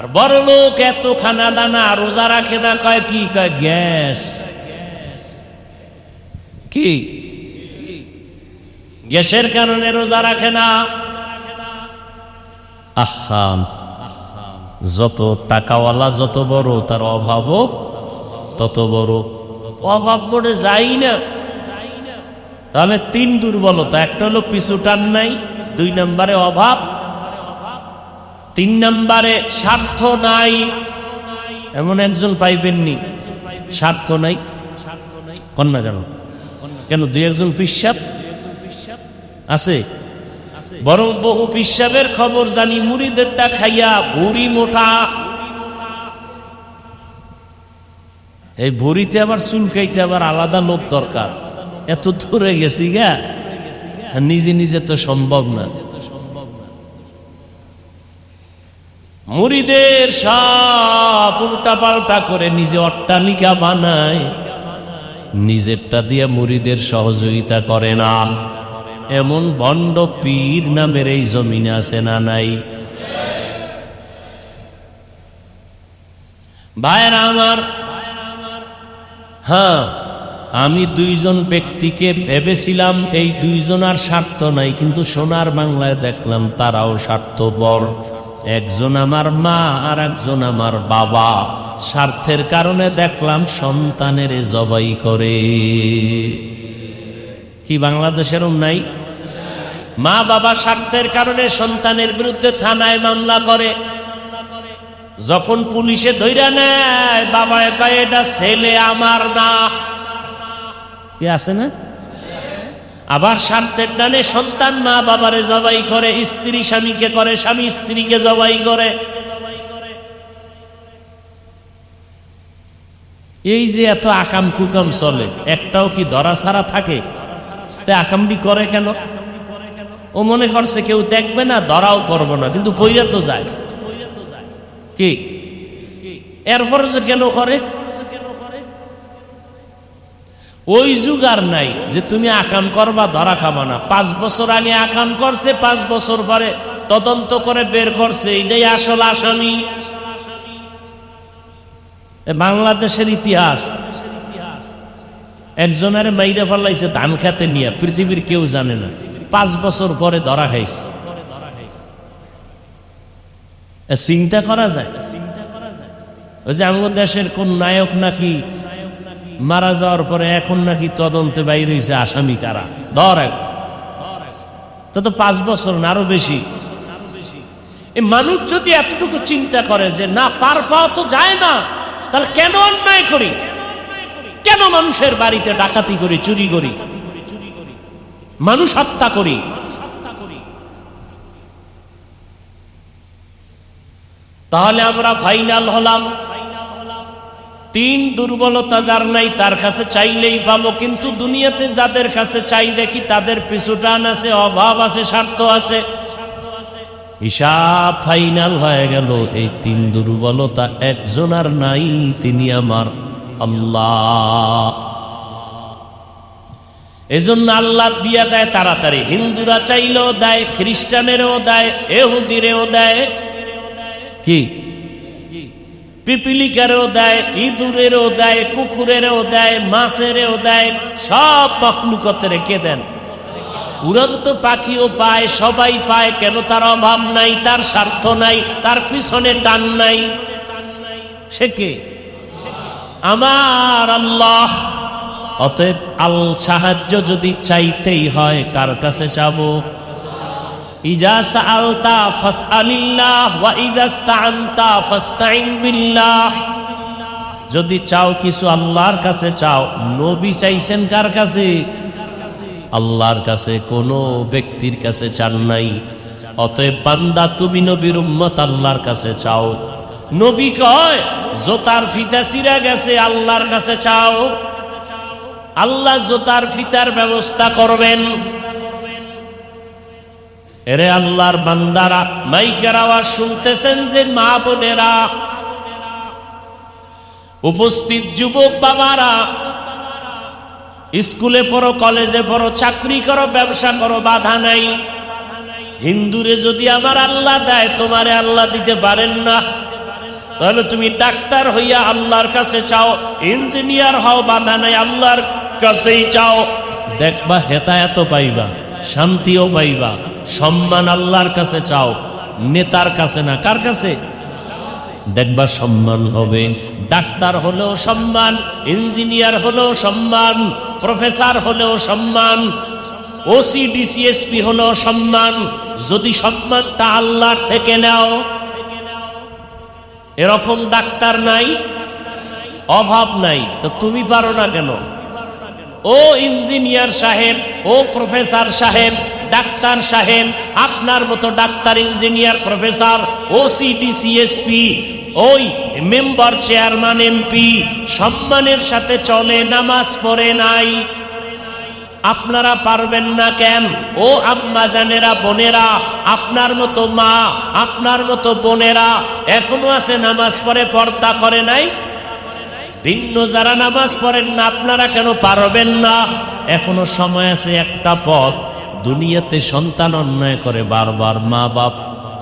আর বড় লোক এত খানা দানা রোজা রাখে না, কয় কি, কয় গ্যাস। কি গ্যাসের কারণে রোজা রাখে না। আসান, যত টাকাওয়ালা যত বড় তার অভাবও তত বড়। অভাব বড়ে যাই না। তাহলে তিন দুর্বলতা, একটা হলো পিছু টান নাই, 2 নম্বরে অভাব, 3 নম্বরে স্বার্থ নাই। এমন একজন পাইবেননি স্বার্থ নাই, কন্যা কেন কেন 2-1 পিসাব আছে, বরং বহু পিসাবের খবর জানি মুড়িদেরটা খাইয়া ভুড়ি মোটা। এই ভুড়িতে আবার চুলকাইতে আবার আলাদা লোক দরকার। এত দূরে গেছি গা, নিজে নিজে তো সম্ভব না। মুড়িদের সব উল্টা পাল্টা করে নিজে অট্টালিকা বানায়, নিজেরটা দিয়ে মুড়িদের সহযোগিতা করে না। এমন ভণ্ড পীর নামের এই জমিনে আছে না নাই? ভাইরা আমার, হ্যাঁ, আমি 2 জন ব্যক্তিকে ভেবেছিলাম এই 2 জনার স্বার্থ নাই, কিন্তু সোনার বাংলায় দেখলাম তারাও স্বার্থপর। একজন আমার মা আর একজন আমার বাবা। স্বার্থের কারণে দেখলাম সন্তানের জবাই করে। কি বাংলাদেশের নাই? মা বাবা স্বার্থের কারণে সন্তানের বিরুদ্ধে থানায় মামলা করে। যখন পুলিশে ধইরা নেয়, বাবা কয় এটা ছেলে আমার না। কি আছে না? আবার স্বার্থের টানে সন্তান মা বাবারে জবাই করে, স্ত্রী স্বামীকে করে, স্বামী স্ত্রীকে জবাই করে। এই যে এত আকাম কুকাম চলে, একটাও কি ধরা ছাড়া থাকে? তে আকামটি করে কেন? ও মনে করছে কেউ দেখবে না, ধরাও করবো না, কিন্তু পইরা তো যায়। কি এরপরে যে কেন করে? ওই যুগ আর নাই যে তুমি আকাম করবা ধরা খাবা না। 5 বছর আগে আকাম করছে, 5 বছর পরে তদন্ত করে বের করছে এটাই আসল আসামি। বাংলাদেশের ইতিহাস, একজনের মাইরা ফেলাইছে ধান খেতে নিয়ে, পৃথিবীর কেউ জানে না, 5 বছর পরে ধরা খাইছে। চিন্তা করা যায়? ওই যে আমাদের দেশের কোন নায়ক নাকি মারা যাওয়ার পরে এখন নাকি তদন্তে বাইরে হয়েছে আসামি কারা, ধর তো 5 বছর না আরো বেশি। এই মানুষ যদি এতটুকু চিন্তা করে যে না, পার পাওয়া তো যায় না, তাহলে কেন অন্যায় করি? কেন মানুষের বাড়িতে ডাকাতি করি, চুরি করি, মানুষ হত্যা করি? তাহলে আমরা ফাইনাল হলাম 3 দুর্বলতা যার নাই তার কাছে চাইলেই পাবো। কিন্তু দুনিয়াতে যাদের কাছে চাই দেখি তাদের পিছু টান আছে, অভাব আছে, স্বার্থ আছে। হিসাব ফাইনাল হয়ে গেল, এই 3 দুর্বলতা একজন আর নাই, তিনি আমার আল্লাহ। এজন্য আল্লাহ দিয়া দেয় তাড়াতাড়ি। হিন্দুরা চাইলেও দেয়, খ্রিস্টানেরও দেয়, ইহুদিরেও দেয়, কি পিপিলিকারও দেয়, ইঁদুরেরও দেয়, কুকুরেরও দেয়, মাছেরও দেয়, সব মখলুকতে রেখে দেন। উড়ন্ত পাখিও পায়, সবাই পায়। কেন? তার অভাব নাই, তার স্বার্থ নাই, তার পিছনে টান নাই। সে কে? আমার আল্লাহ। অতএব সাহায্য যদি চাইতেই হয় কার কাছে চাবো? ইজা সাআলতা ফাসআলিল্লাহ ওয়া ইজা ইসতাআনতা ফাসতাইন বিল্লাহ। যদি চাও কিছু আল্লাহর কাছে চাও। নবী চাইছেন কার কাছে? আল্লাহর কাছে, কোনো ব্যক্তির কাছে চান নাই। অতএব বান্দা তুমি নবীর উম্মত, আল্লাহর কাছে চাও। নবী কয় জোতার ফিতা ছিঁড়া গেছে, আল্লাহর কাছে চাও। আল্লাহ জোতার ফিতার ব্যবস্থা করবেন। এরে আল্লাহর বান্দারা, মাইকের আওয়াজ শুনতেছেন যে মা বোনেরা, উপস্থিত যুবক বাবারা, স্কুলে পড়ো, কলেজে পড়ো, চাকরি করো, ব্যবসা করো, বাধা নাই। হিন্দুরে যদি আমার আল্লাহ দেয়, তোমারে আল্লাহ দিতে পারেন না। তাহলে তুমি ডাক্তার হইয়া আল্লাহর কাছে চাও, ইঞ্জিনিয়ার হও বাধা নাই, আল্লাহর কাছেই চাও, দেখবা হেদায়েত পাইবা, শান্তিও পাইবা, সম্মান আল্লাহর কাছে চাও, নেতার কাছে না। কার কাছে? দেখবা সম্মান হবে। ডাক্তার হলেও সম্মান, ইঞ্জিনিয়ার হলেও সম্মান, প্রফেসর হলেও সম্মান, ওসি ডিসিএসপি হলেও সম্মান। যদি সম্মানটা আল্লাহর থেকে নাও, এরকম ডাক্তার নাই, অভাব নাই, তো তুমি পারো না কেন? ও ইঞ্জিনিয়ার সাহেব, ও প্রফেসর সাহেব, ডাক্তার সাহেব, আপনার মতো doctor, engineer, professor, OC DC SP, ওই মেম্বার, চেয়ারম্যান, এমপি সম্মানের সাথে চলে, নামাজ পড়ে নাই, আপনারা পারবেন না কেন? ও আম্মা জানেরা, বোনেরা, আপনার মতো মা, আপনার মতো বোনেরা এখনো আছে নামাজ পড়ে, পর্দা করে নাই। ভিন্ন যারা নামাজ পড়েন না, আপনারা কেন পারবেন না? এখনো সময় আছে। একটা পথ, দুনিয়াতে সন্তান অন্যায় করে বারবার, মা বাপ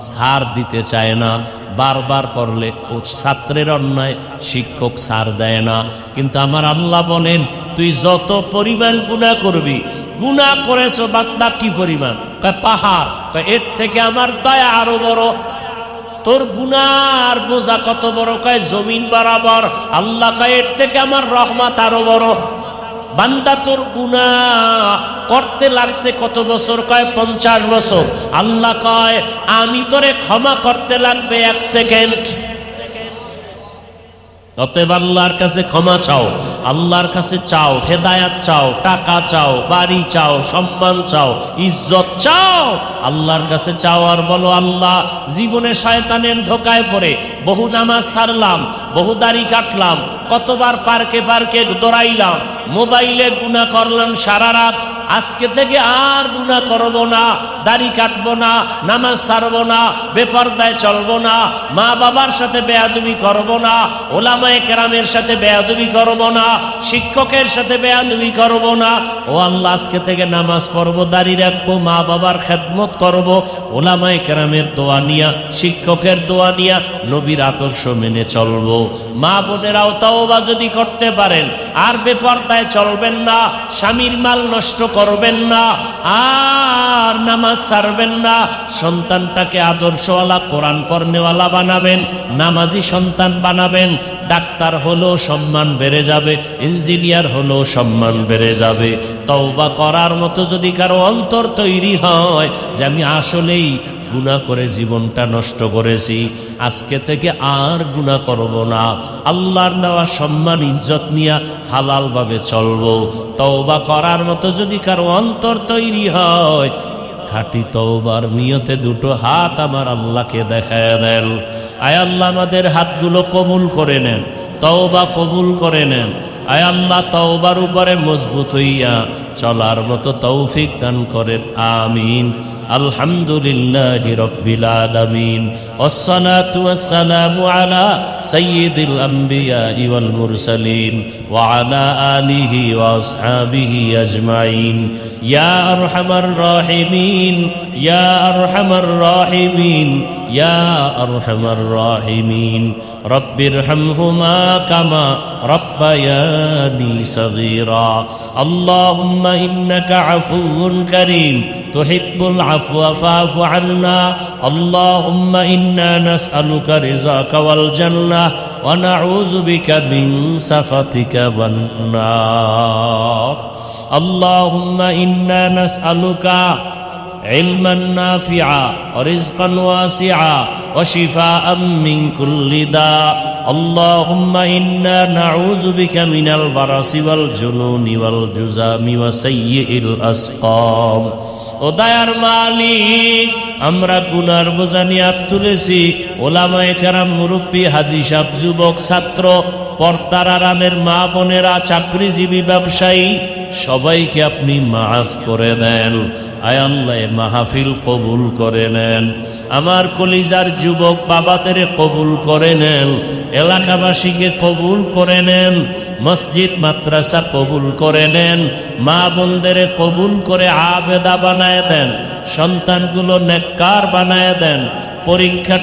ছাড় দিতে চায় না, বারবার করলে ও ছাত্রের অন্যায় শিক্ষক ছাড় দেয় না। কিন্তু আমার আল্লাহ বলেন, তুই যত পরিমাণ গুনাহ করবি, গুনাহ করেছো বান্দা কি পরিমাণ? কয় পাহাড়। কয় এর থেকে আমার দয়া আরো বড়। তোর গুনার বোঝা কত বড়? কয় জমিন বরাবর। আল্লাহ কয় এর থেকে আমার রহমত আরো বড়। বান্দা তোর গুনাহ করতে লাগছে কত বছর? কয় 50 বছর। আল্লাহ কয় আমি তোরে ক্ষমা করতে লাগবে 1 সেকেন্ড। অতএব আল্লাহর কাছে ক্ষমা চাও, আল্লাহর কাছে চাও, হেদায়াত চাও, টাকা চাও, বাড়ি চাও, সম্মান চাও, ইজ্জত চাও, আল্লাহর কাছে চাও। আর বলো, আল্লাহ জীবনে শয়তানের ধোকায় পড়ে বহু নামাজ ছাড়লাম, বহু দাড়ি কাটলাম, কতবার পার্কে পার্কে দৌড়াইলাম, মোবাইলে গুনাহ করলাম সারা রাত, আজকে থেকে আর গুনাহ করব না, দাড়ি কাটবো না, নামাজ ছাড়বো না, বেপরদায় চলবো না, মা বাবার সাথে বেয়াদবি করব না, ওলামায়ে কেরামের সাথে বেয়াদবি করব না, শিক্ষকের সাথে বেয়াদবি করব না। ও আল্লাহ, আজকে থেকে নামাজ পড়বো, দাড়ি রাখবো, মা বাবার খেদমত করব, ওলামায়ে কেরামের দোয়া নিয়া, শিক্ষকের দোয়া নিয়া, নবীর আদর্শ মেনে চলবো। মা বোনেরাও তওবা যদি করতে পারেন, আর বেপরদায় চলবেন না, স্বামীর মাল নষ্ট করবেন না, আর নামাজ ছাড়বেন না, সন্তানটাকে আদর্শওয়ালা, কোরআন পড়নেওয়ালা বানাবেন, নামাজি সন্তান বানাবেন। ডাক্তার হলেও সম্মান বেড়ে যাবে, ইঞ্জিনিয়ার হলেও সম্মান বেড়ে যাবে। তওবা করার মতো যদি কারো অন্তর তৈরি হয় যে আমি আসলেই গুনাহ করে জীবনটা নষ্ট করেছি, আজকে থেকে আর গুনাহ করব না, আল্লাহর দেওয়া সম্মান ইজ্জত নিয়ে হালালভাবে চলবো, তওবা করার মতো যদি কারো অন্তর তৈরি হয়, খাঁটি তওবার নিয়তে দুটো হাত আমার আল্লাহকে দেখায় দেন। আয় আল্লাহ, আমাদের হাতগুলো কবুল করে নেন, তওবা কবুল করে নেন। আয় আল্লাহ, তওবার উপরে মজবুত হইয়া চলার মতো তৌফিক দান করেন। আমিন। আলহামদুলিল্লাহি রাব্বিল আলামিন, ওয়াসসালাতু ওয়াসসালামু আলা সাইয়্যিদিল আমবিয়া ওয়াল মুরসালিন ওয়া আলা আলিহি ওয়া আসহাবিহি আজমাইন। ইয়া আরহামার রাহিমিন, ইয়া আরহামার রাহিমিন, ইয়া আরহামার রাহিমিন। রব্বিরহামহুমা কামা রব্বায়ানি সগীরা। আল্লাহুম্মা ইন্নাকা আফুউন কারীম তুহিব্বুল আফওয়া ফা'ফু আন্না। আল্লাহুম্মা ইন্না নাসআলুকা রিযাকা ওয়াল জান্নাহ ওয়া নাউযু বিকা মিন সাখাতিকা ওয়ান নার। আল্লাহুম্মা ইন্না নাসআলুকা ইলমান নাফিআ ওয়া রিজকান ওয়াসিআ ওয়া শিফাআন মিন কুল্লি দা। আল্লাহুম্মা ইন্না নাউযু বিকা মিনাল বারাসি ওয়াল জুনুনি ওয়াল জুযামি ওয়া সাইয়্যিল আসকাম। ও দয়ার মালিক, আমরা গুনার বোঝা নিয়ে হাত তুলেছি, ওলামায়ে কেরাম, মুরব্বী, হাজী সাহেব, যুবক, ছাত্র, পর্দার আড়ালের মা বোনেরা, চাকরিজীবী, ব্যবসায়ী, সবাইকে আপনি মাফ করে দেন। আয় আল্লাহ, মাহফিল কবুল করে নেন। আমার কলিজার যুবক বাবাদের কবুল করে নেন, এলাকাবাসীকে কবুল করে নেন, মসজিদ মাদ্রাসা কবুল করে নেন, মা বোনদের কবুল করে আবেদা বানায় দেন, সন্তানগুলো নেককার বানায় দেন। পরীক্ষা